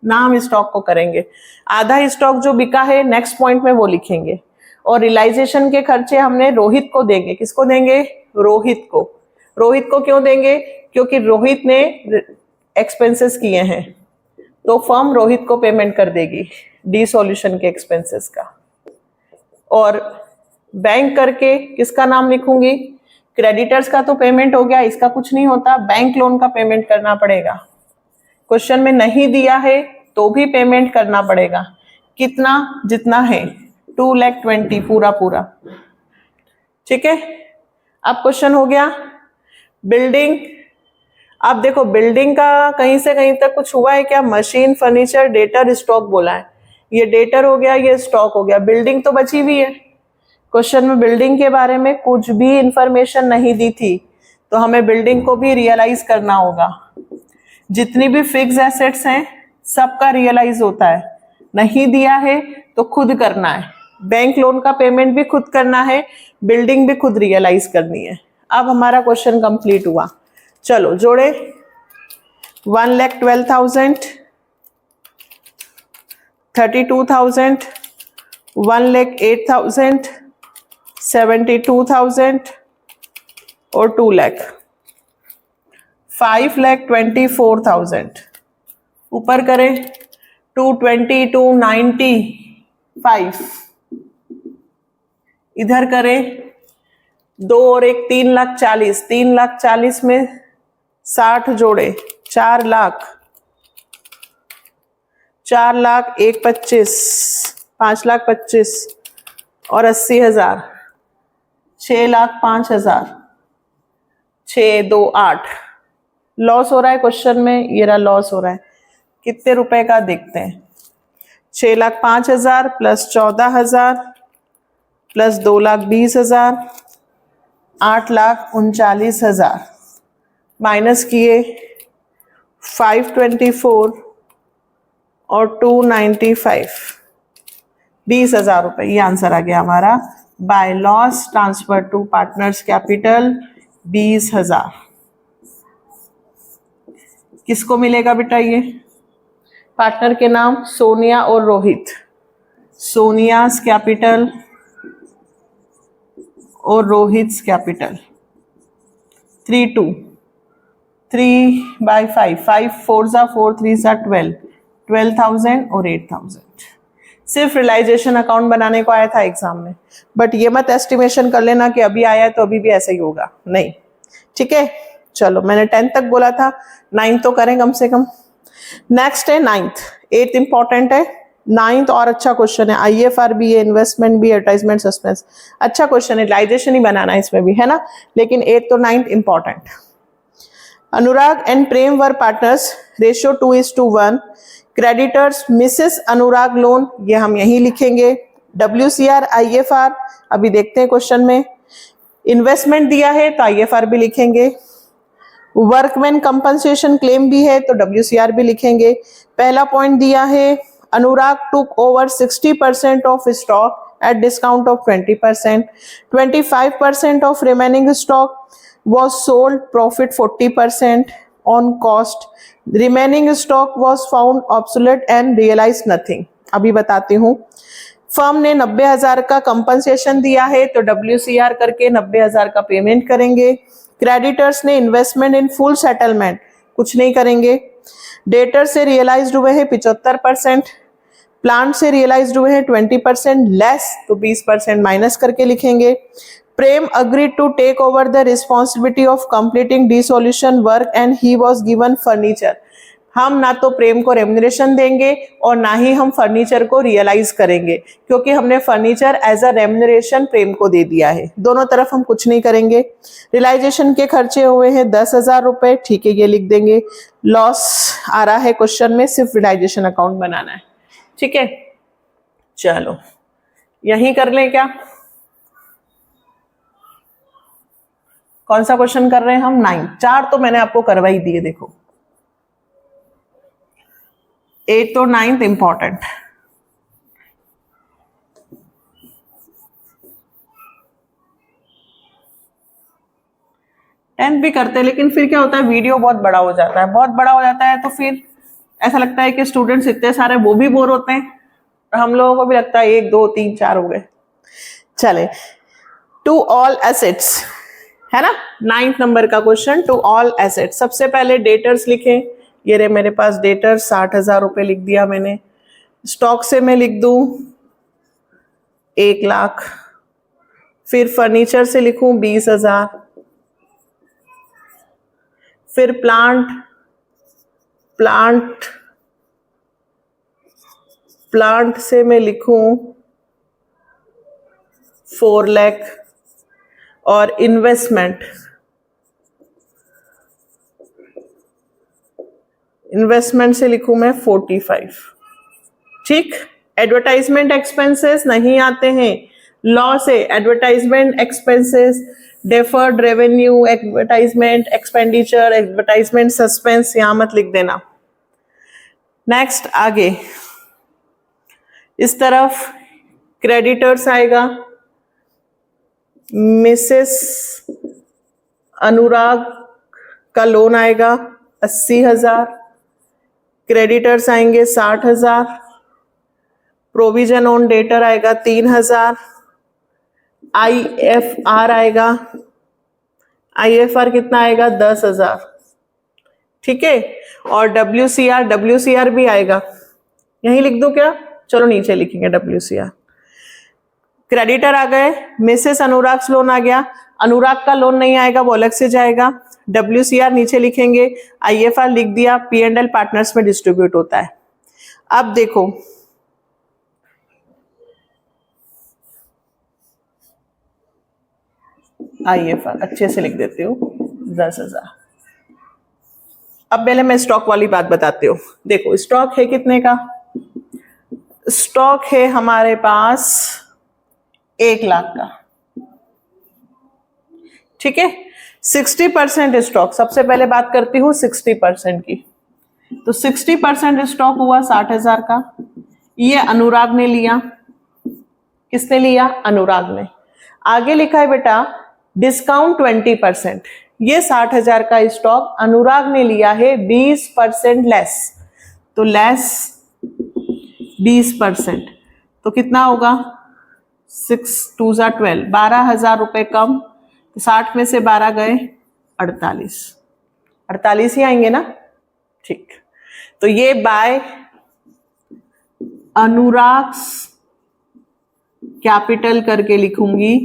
S1: ना हम स्टॉक को करेंगे। आधा स्टॉक जो बिका है नेक्स्ट पॉइंट में वो लिखेंगे, और रियलाइजेशन के खर्चे हमने रोहित को देंगे। किसको देंगे, रोहित को। रोहित को क्यों देंगे, क्योंकि रोहित ने एक्सपेंसेस किए हैं, तो फर्म रोहित को पेमेंट कर देगी डी सॉल्यूशन के एक्सपेंसेस का। और बैंक करके किसका नाम लिखूंगी, क्रेडिटर्स का तो पेमेंट हो गया, इसका कुछ नहीं होता, बैंक लोन का पेमेंट करना पड़ेगा। क्वेश्चन में नहीं दिया है तो भी पेमेंट करना पड़ेगा, कितना, जितना है 2,20,000 पूरा पूरा, ठीक है। अब क्वेश्चन हो गया बिल्डिंग। अब देखो बिल्डिंग का कहीं से कहीं तक कुछ हुआ है क्या, मशीन फर्नीचर डेटर स्टॉक बोला है, ये डेटर हो गया, ये स्टॉक हो गया, बिल्डिंग तो बची हुई है। क्वेश्चन में बिल्डिंग के बारे में कुछ भी इंफॉर्मेशन नहीं दी थी, तो हमें बिल्डिंग को भी रियलाइज करना होगा। जितनी भी फिक्स एसेट्स हैं सबका रियलाइज होता है, नहीं दिया है तो खुद करना है। बैंक लोन का पेमेंट भी खुद करना है, बिल्डिंग भी खुद रियलाइज करनी है। अब हमारा क्वेश्चन कंप्लीट हुआ, चलो जोड़े। 1,12,000, 32,000, 1,08,000, 72,000 और 2 लाख, 5,24,000। ऊपर करें 220, 295, इधर करें 2 और 1 3,40,000, 3,40,000 में 60 जोड़े 4 लाख, 4 लाख 1 25, 5,25,000 और 80,000, 6,05,000, 6 2 8। लॉस हो रहा है क्वेश्चन में, ये रहा लॉस हो रहा है। कितने रुपए का देखते हैं, 6,05,000 प्लस 14,000 प्लस 2,20,000 8,39,000 माइनस किए 524 और 295 20,000 रुपए। ये आंसर आ गया हमारा। By loss transfer to partners capital 20,000। किसको मिलेगा बेटा? ये पार्टनर के नाम सोनिया और रोहित। सोनियास कैपिटल और रोहित कैपिटल 3 5 4 जा 4 3 जा 12,000 और 8,000। सिर्फ रियलाइजेशन अकाउंट बनाने को आया था एग्जाम में, बट ये मत एस्टिमेशन कर लेना कि अभी आया है तो अभी भी ऐसा ही होगा, नहीं। ठीक है, चलो मैंने 10 तक बोला था, 9 तो करें कम से कम। नेक्स्ट है 9th, 8th इंपॉर्टेंट है, 9th और अच्छा क्वेश्चन है। IFR भी है, इन्वेस्टमेंट भी, एडवर्टाइजमेंट सस्पेंस, अच्छा क्वेश्चन है। रियलाइजेशन ही बनाना है इसमें भी, है ना, लेकिन 8th तो 9th important. Anurag and Prem were partners, ratio 2:1। Creditors Mrs Anurag loan, ये हम यहीं लिखेंगे। WCR IFR अभी देखते हैं क्वेश्चन में। इन्वेस्टमेंट दिया है तो IFR भी लिखेंगे। वर्कमैन कंपनसेशन क्लेम भी है तो WCR भी लिखेंगे। पहला पॉइंट दिया है, Anurag took over 60% of stock at discount of 20%, 25% of remaining stock was sold, profit 40% on cost, remaining stock was found obsolete and realized nothing। अभी बताती हूँ। फर्म ने 90,000 का कंपनसेशन दिया है तो WCR करके 90,000 का पेमेंट करेंगे। क्रेडिटर्स ने इन्वेस्टमेंट इन फुल सेटलमेंट कुछ नहीं करेंगे। डेटर से रियलाइज्ड हुए हैं 75%, प्लांट से रियलाइज्ड हुए हैं 20% लेस, तो 20% माइनस करके लिखेंगे। प्रेम agreed to take over the responsibility of completing dissolution work and he was given furniture। हम ना तो प्रेम को रेम्युनरेशन देंगे और ना ही हम फर्नीचर को रियलाइज करेंगे, क्योंकि हमने फर्नीचर एज अ रेम्युनरेशन प्रेम को दे दिया है। दोनों तरफ हम कुछ नहीं करेंगे। रियलाइजेशन के खर्चे हुए हैं 10,000 रुपए, ठीक है, ये लिख देंगे। लॉस आ रहा है क्वेश्चन में, सिर्फ रियलाइजेशन अकाउंट बनाना है। ठीक है, चलो यही कर लें क्या? कौन सा क्वेश्चन कर रहे हैं हम? 9। 4 तो मैंने आपको करवा ही दिए, देखो 8 तो 9th इंपॉर्टेंट। टेंथ भी करते हैं, लेकिन फिर क्या होता है, वीडियो बहुत बड़ा हो जाता है। बहुत बड़ा हो जाता है तो फिर ऐसा लगता है कि स्टूडेंट्स इतने सारे वो भी बोर होते हैं और हम लोगों को भी लगता है 1 2 3 4 हो गए। चले, टू ऑल एसेट्स है ना, 9th नंबर का क्वेश्चन। टू ऑल एसेट्स, सबसे पहले डेटर्स लिखें। ये रहे मेरे पास डेटर्स, 60,000 रुपए लिख दिया मैंने। स्टॉक से मैं लिख दूं 1 लाख, फिर फर्नीचर से लिखूं 20,000, फिर प्लांट से मैं लिखूं 4 लाख, और इन्वेस्टमेंट से लिखूं मैं 45। ठीक, एडवर्टाइजमेंट एक्सपेंसेस नहीं आते हैं। लॉ से advertisement expenses, deferred revenue, advertisement expenditure, advertisement suspense, यहां मत लिख देना। नेक्स्ट आगे इस तरफ क्रेडिटर्स आएगा, मिसेस अनुराग का लोन आएगा 80,000, क्रेडिटर्स आएंगे 60,000, प्रोविजन ऑन डेटर आएगा 3,000, IFR आएगा, IFR कितना आएगा 10,000। ठीक है, और WCR भी आएगा, यहीं लिख दूं क्या? चलो नीचे लिखेंगे WCR। क्रेडिटर आ गए, मिसेस अनुराग लोन आ गया, अनुराग का लोन नहीं आएगा, वो अलग से जाएगा। WCR नीचे लिखेंगे, IFR लिख दिया, P&L पार्टनर्स में डिस्ट्रीब्यूट होता है। अब देखो IFR अच्छे से लिख देती हूँ 10,000। अब पहले मैं स्टॉक वाली बात बताती हूँ। देखो स्टॉक है कितने का, स्टॉक है हमारे पास 1 लाख का, ठीक है। 60% स्टॉक, सबसे पहले बात करती हूँ 60% की। तो 60% स्टॉक हुआ 60,000 का, ये अनुराग ने लिया। किसने लिया? अनुराग ने। आगे लिखा है बेटा डिस्काउंट 20%, ये 60,000 का स्टॉक अनुराग ने लिया है 20% लेस, तो लेस 20%, तो कितना होगा? 6 2 12, 12,000 रुपए कम, तो 60 में से 12 गए 48 ही आएंगे ना, ठीक। तो ये बाय अनुराग कैपिटल करके लिखूंगी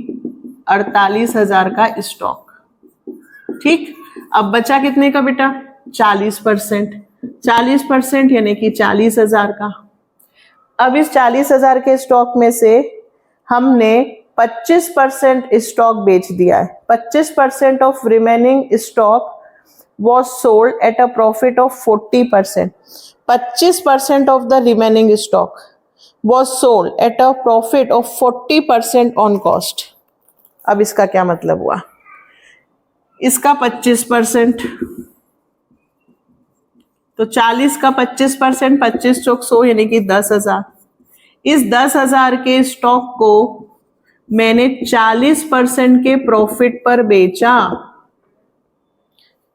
S1: 48,000 का स्टॉक, ठीक। अब बचा कितने का बेटा? 40%, 40% यानी कि 40,000 का। अब इस 40,000 के स्टॉक में से हमने 25% स्टॉक बेच दिया है। 25% of remaining stock was sold at a profit of 40%। 25% of the remaining stock was sold at a profit of 40% on cost. अब इसका क्या मतलब हुआ? इसका 25%, तो 40 का 25%, 25 चौक 100 यानी कि 10,000। इस 10,000 के स्टॉक को मैंने 40% के प्रॉफिट पर बेचा,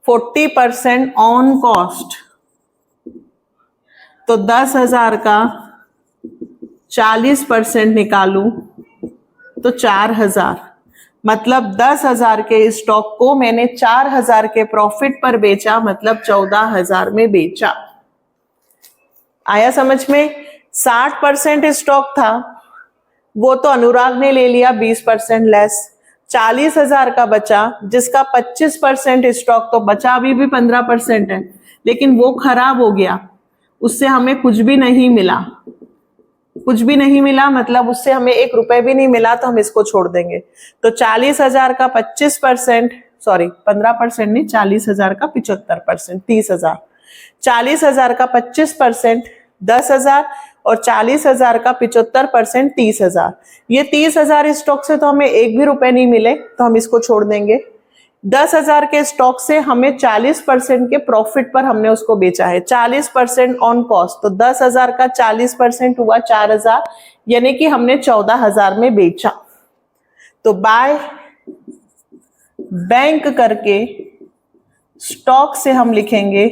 S1: 40% ऑन कॉस्ट। तो 10,000 का 40% निकालूं तो 4,000, मतलब 10,000 के स्टॉक को मैंने 4,000 के प्रॉफिट पर बेचा, मतलब 14,000 में बेचा। आया समझ में? 60% स्टॉक था, वो तो अनुराग ने ले लिया 20% लेस। 40,000 का बचा, जिसका 25% स्टॉक तो बचा, अभी भी 15% है, लेकिन वो खराब हो गया, उससे हमें कुछ भी नहीं मिला। कुछ भी नहीं मिला मतलब उससे हमें 1 रुपए भी नहीं मिला, तो हम इसको छोड़ देंगे। तो 40,000 का 25%, सॉरी 15% नहीं, 40,000 का 75%, 30,000। 40,000 का 25% 10,000 और 40,000 का 75% 30,000। ये 30,000 स्टॉक से तो हमें 1 भी रुपए नहीं मिले, तो हम इसको छोड़ देंगे। 10,000 के स्टॉक से हमें 40% के प्रॉफिट पर हमने उसको बेचा है, 40% ऑन कॉस्ट, तो 10,000 का 40% हुआ 4,000, यानी कि हमने 14,000 में बेचा। तो बाय बैंक करके स्टॉक से हम लिखेंगे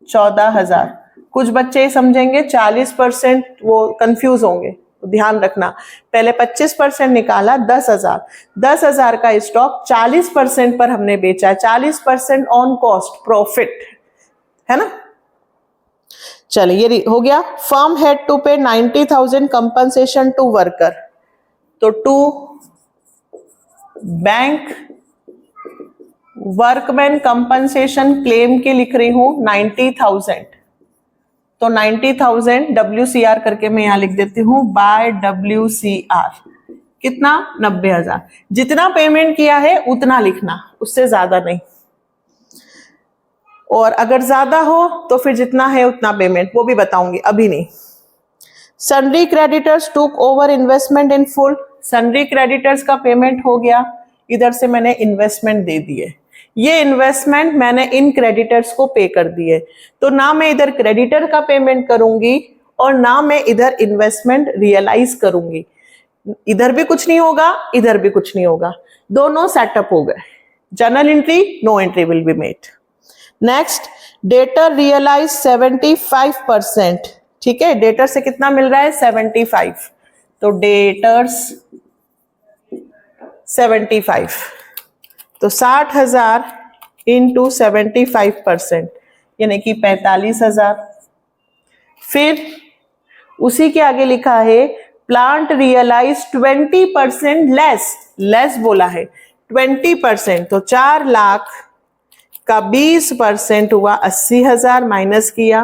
S1: 14,000। कुछ बच्चे समझेंगे 40%, वो कंफ्यूज होंगे, तो ध्यान रखना। पहले 25% निकाला 10,000, 10,000 का स्टॉक 40% पर हमने बेचा, 40% ऑन कॉस्ट प्रॉफिट है ना। चलिए ये हो गया। Firm had to pay 90,000 compensation to worker, तो to bank workman compensation claim के लिख रही हूं 90,000, तो 90,000 WCR करके मैं यहां लिख देती हूं बाय WCR। कितना? 90,000। जितना पेमेंट किया है उतना लिखना, उससे ज्यादा नहीं, और अगर ज्यादा हो तो फिर जितना है उतना पेमेंट, वो भी बताऊंगी, अभी नहीं। Sundry creditors took over investment in full, sundry creditors का पेमेंट हो गया, इधर से मैंने इन्वेस्टमेंट दे दिए, ये इन्वेस्टमेंट मैंने इन क्रेडिटर्स को पे कर दिए, तो ना मैं इधर क्रेडिटर का पेमेंट करूंगी और ना मैं इधर इन्वेस्टमेंट रियलाइज करूंगी। इधर भी कुछ नहीं होगा, इधर भी कुछ नहीं होगा, दोनों सेटअप हो गए। Journal entry, no entry will be made. Next, debtor realise 75%, ठीक है। डेटर से कितना मिल रहा है? 75, तो डेटर्स 75, तो 60,000 इंटू 75% यानी कि 45,000। फिर उसी के आगे लिखा है प्लांट रियलाइज 20% लेस, लेस बोला है 20%, तो 4 लाख का 20% हुआ 80,000, माइनस किया,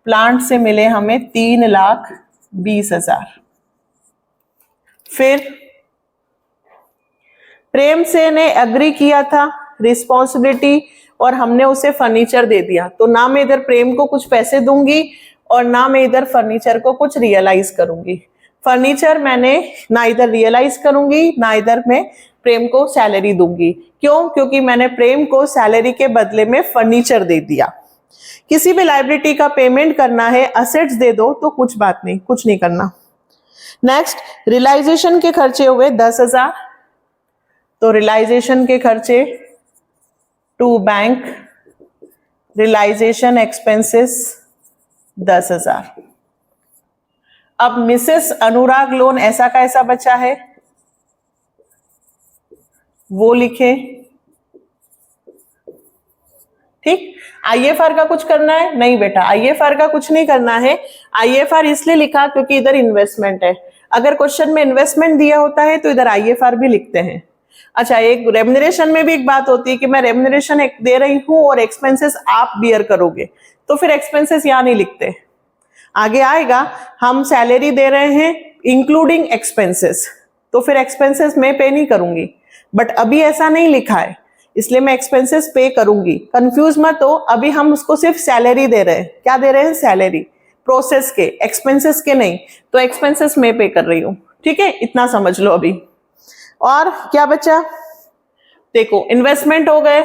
S1: प्लांट से मिले हमें 3,20,000। फिर प्रेम से ने एग्री किया था रिस्पॉन्सिबिलिटी और हमने उसे फर्नीचर दे दिया, तो ना मैं इधर प्रेम को कुछ पैसे दूंगी और ना मैं इधर फर्नीचर को कुछ रियलाइज करूंगी। फर्नीचर मैंने ना इधर रियलाइज करूंगी, ना इधर मैं प्रेम को सैलरी दूंगी। क्यों? क्योंकि मैंने प्रेम को सैलरी के बदले में फर्नीचर दे दिया। किसी भी लायबिलिटी का पेमेंट करना है, असेट्स दे दो तो कुछ बात नहीं, कुछ नहीं करना। नेक्स्ट, रियलाइजेशन के खर्चे हुए 10,000, तो रियलाइजेशन के खर्चे टू बैंक, रियलाइजेशन एक्सपेंसेस 10,000। अब मिसेस अनुराग लोन ऐसा का ऐसा बचा है, वो लिखे। ठीक, आईएफआर का कुछ करना है? नहीं बेटा, आईएफआर का कुछ नहीं करना है। आईएफआर इसलिए लिखा क्योंकि इधर इन्वेस्टमेंट है। अगर क्वेश्चन में इन्वेस्टमेंट दिया होता है तो इधर आईएफआर भी लिखते हैं। अच्छा, एक रेम्युनरेशन में भी एक बात होती है कि मैं रेम्युनरेशन दे रही हूं और एक्सपेंसेस आप बियर करोगे, तो फिर एक्सपेंसेस यहां नहीं लिखते, आगे आएगा। हम सैलरी दे रहे हैं इंक्लूडिंग एक्सपेंसेस, तो फिर एक्सपेंसेस मैं पे नहीं करूंगी, बट अभी ऐसा नहीं लिखा है इसलिए मैं एक्सपेंसेस पे करूंगी। कंफ्यूज मत हो, अभी हम उसको सिर्फ सैलरी दे रहे हैं। क्या दे रहे हैं? सैलरी, प्रोसेस के, एक्सपेंसेस के नहीं, तो एक्सपेंसेस मैं पे कर रही हूं। ठीक है, इतना समझ लो अभी। और क्या बचा? देखो, इन्वेस्टमेंट हो गए,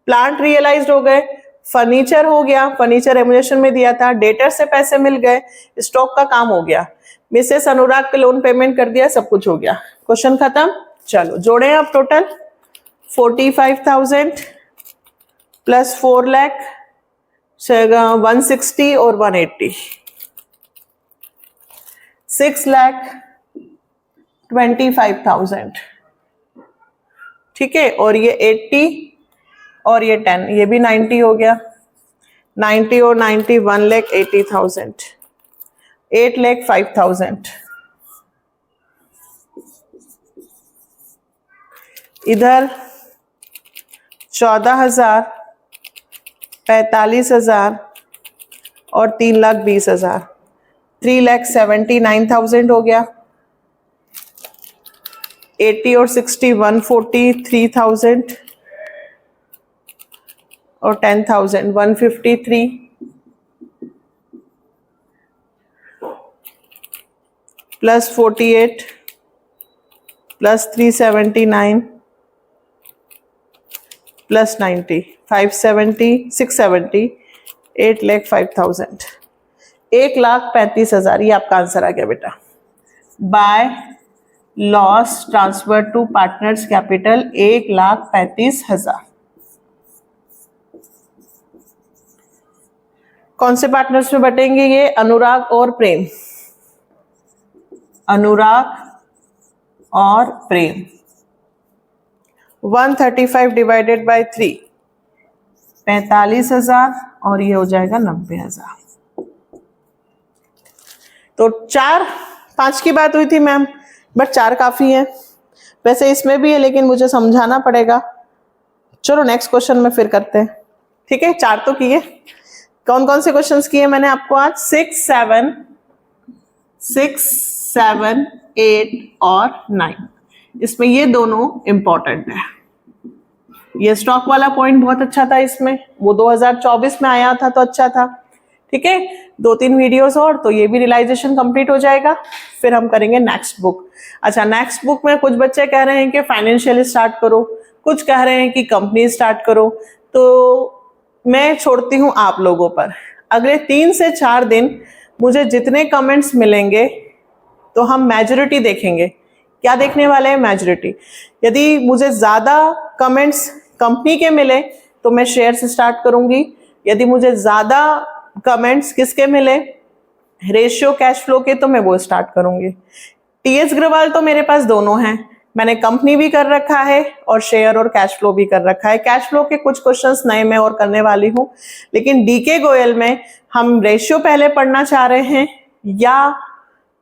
S1: प्लांट रियलाइज्ड हो गए, फर्नीचर हो गया, फर्नीचर रेम्युनरेशन में दिया था, डेटर से पैसे मिल गए, स्टॉक का काम हो गया, मिसेस अनुराग के लोन पेमेंट कर दिया, सब कुछ हो गया। क्वेश्चन खत्म। चलो जोड़े अब टोटल 45,000 प्लस 4 लाख 160 और 180, 6,25,000। ठीक है, और ये 80 और ये 10, ये भी 90 हो गया। 90 और 90 1,80,000, 8,05,000। इधर 14,000, 45,000 और 3,20,000, 3,79,000 हो गया। 80 और 60 143,000 और 10,000 153, प्लस 48 प्लस 379 प्लस 90 570 670 8,05,000, 1,35,000। ये आपका आंसर आ गया बेटा। By loss transfer to partners capital 1,35,000। कौन से पार्टनर्स में बटेंगे ये? अनुराग और प्रेम, अनुराग और प्रेम। 135 डिवाइडेड बाय 3 45,000 और ये हो जाएगा 90,000। तो 4 5 की बात हुई थी मैम, बट 4 काफी है। वैसे इसमें भी है लेकिन मुझे समझाना पड़ेगा। चलो नेक्स्ट क्वेश्चन में फिर करते हैं। ठीक है, 4 तो किए। कौन कौन से क्वेश्चंस किए मैंने आपको आज? 6, 7, 8 और 9। इसमें ये दोनों इंपॉर्टेंट है। ये स्टॉक वाला पॉइंट बहुत अच्छा था इसमें, वो 2024 में आया था तो अच्छा था। ठीक है, 2-3 वीडियोस और तो ये भी रियलाइजेशन कंप्लीट हो जाएगा। फिर हम करेंगे नेक्स्ट बुक। अच्छा, नेक्स्ट बुक में कुछ बच्चे कह रहे हैं कि फाइनेंशियल स्टार्ट करो, कुछ कह रहे हैं कि कंपनी स्टार्ट करो, तो मैं छोड़ती हूँ आप लोगों पर। अगले 3 से 4 दिन मुझे जितने कमेंट्स मिलेंगे तो हम मेजॉरिटी देखेंगे। क्या देखने वाले हैं? मेजॉरिटी। यदि मुझे ज्यादा कमेंट्स कंपनी के मिले तो मैं शेयर्स स्टार्ट करूंगी। यदि मुझे ज्यादा कमेंट्स किसके मिले? रेशियो कैश फ्लो के, तो मैं वो स्टार्ट करूंगी। टीएस अग्रवाल तो मेरे पास दोनों हैं, मैंने कंपनी भी कर रखा है और शेयर और कैश फ्लो भी कर रखा है। कैश फ्लो के कुछ क्वेश्चंस नए मैं और करने वाली हूं, लेकिन डीके गोयल में हम रेशियो पहले पढ़ना चाह रहे हैं या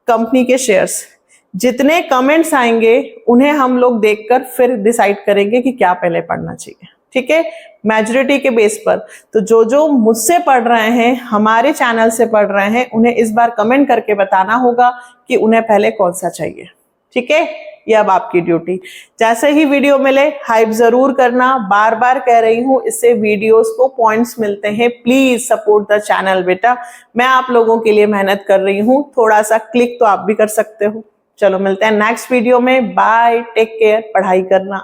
S1: कंपनी के शेयर्स। जितने कमेंट्स आएंगे उन्हें हम लोग देखकर फिर डिसाइड करेंगे कि क्या पहले पढ़ना चाहिए। ठीक है, मेजॉरिटी के बेस पर। तो जो जो मुझसे पढ़ रहे हैं, हमारे चैनल से पढ़ रहे हैं, उन्हें इस बार कमेंट करके बताना होगा कि उन्हें पहले कौन सा चाहिए। ठीक है, ये अब आपकी ड्यूटी। जैसे ही वीडियो मिले हाइप जरूर करना, बार बार कह रही हूँ, इससे वीडियोस को पॉइंट्स मिलते हैं। प्लीज सपोर्ट द चैनल बेटा, मैं आप लोगों के लिए मेहनत कर रही हूँ, थोड़ा सा क्लिक तो आप भी कर सकते हो। चलो मिलते हैं नेक्स्ट वीडियो में, बाय, टेक केयर, पढ़ाई करना।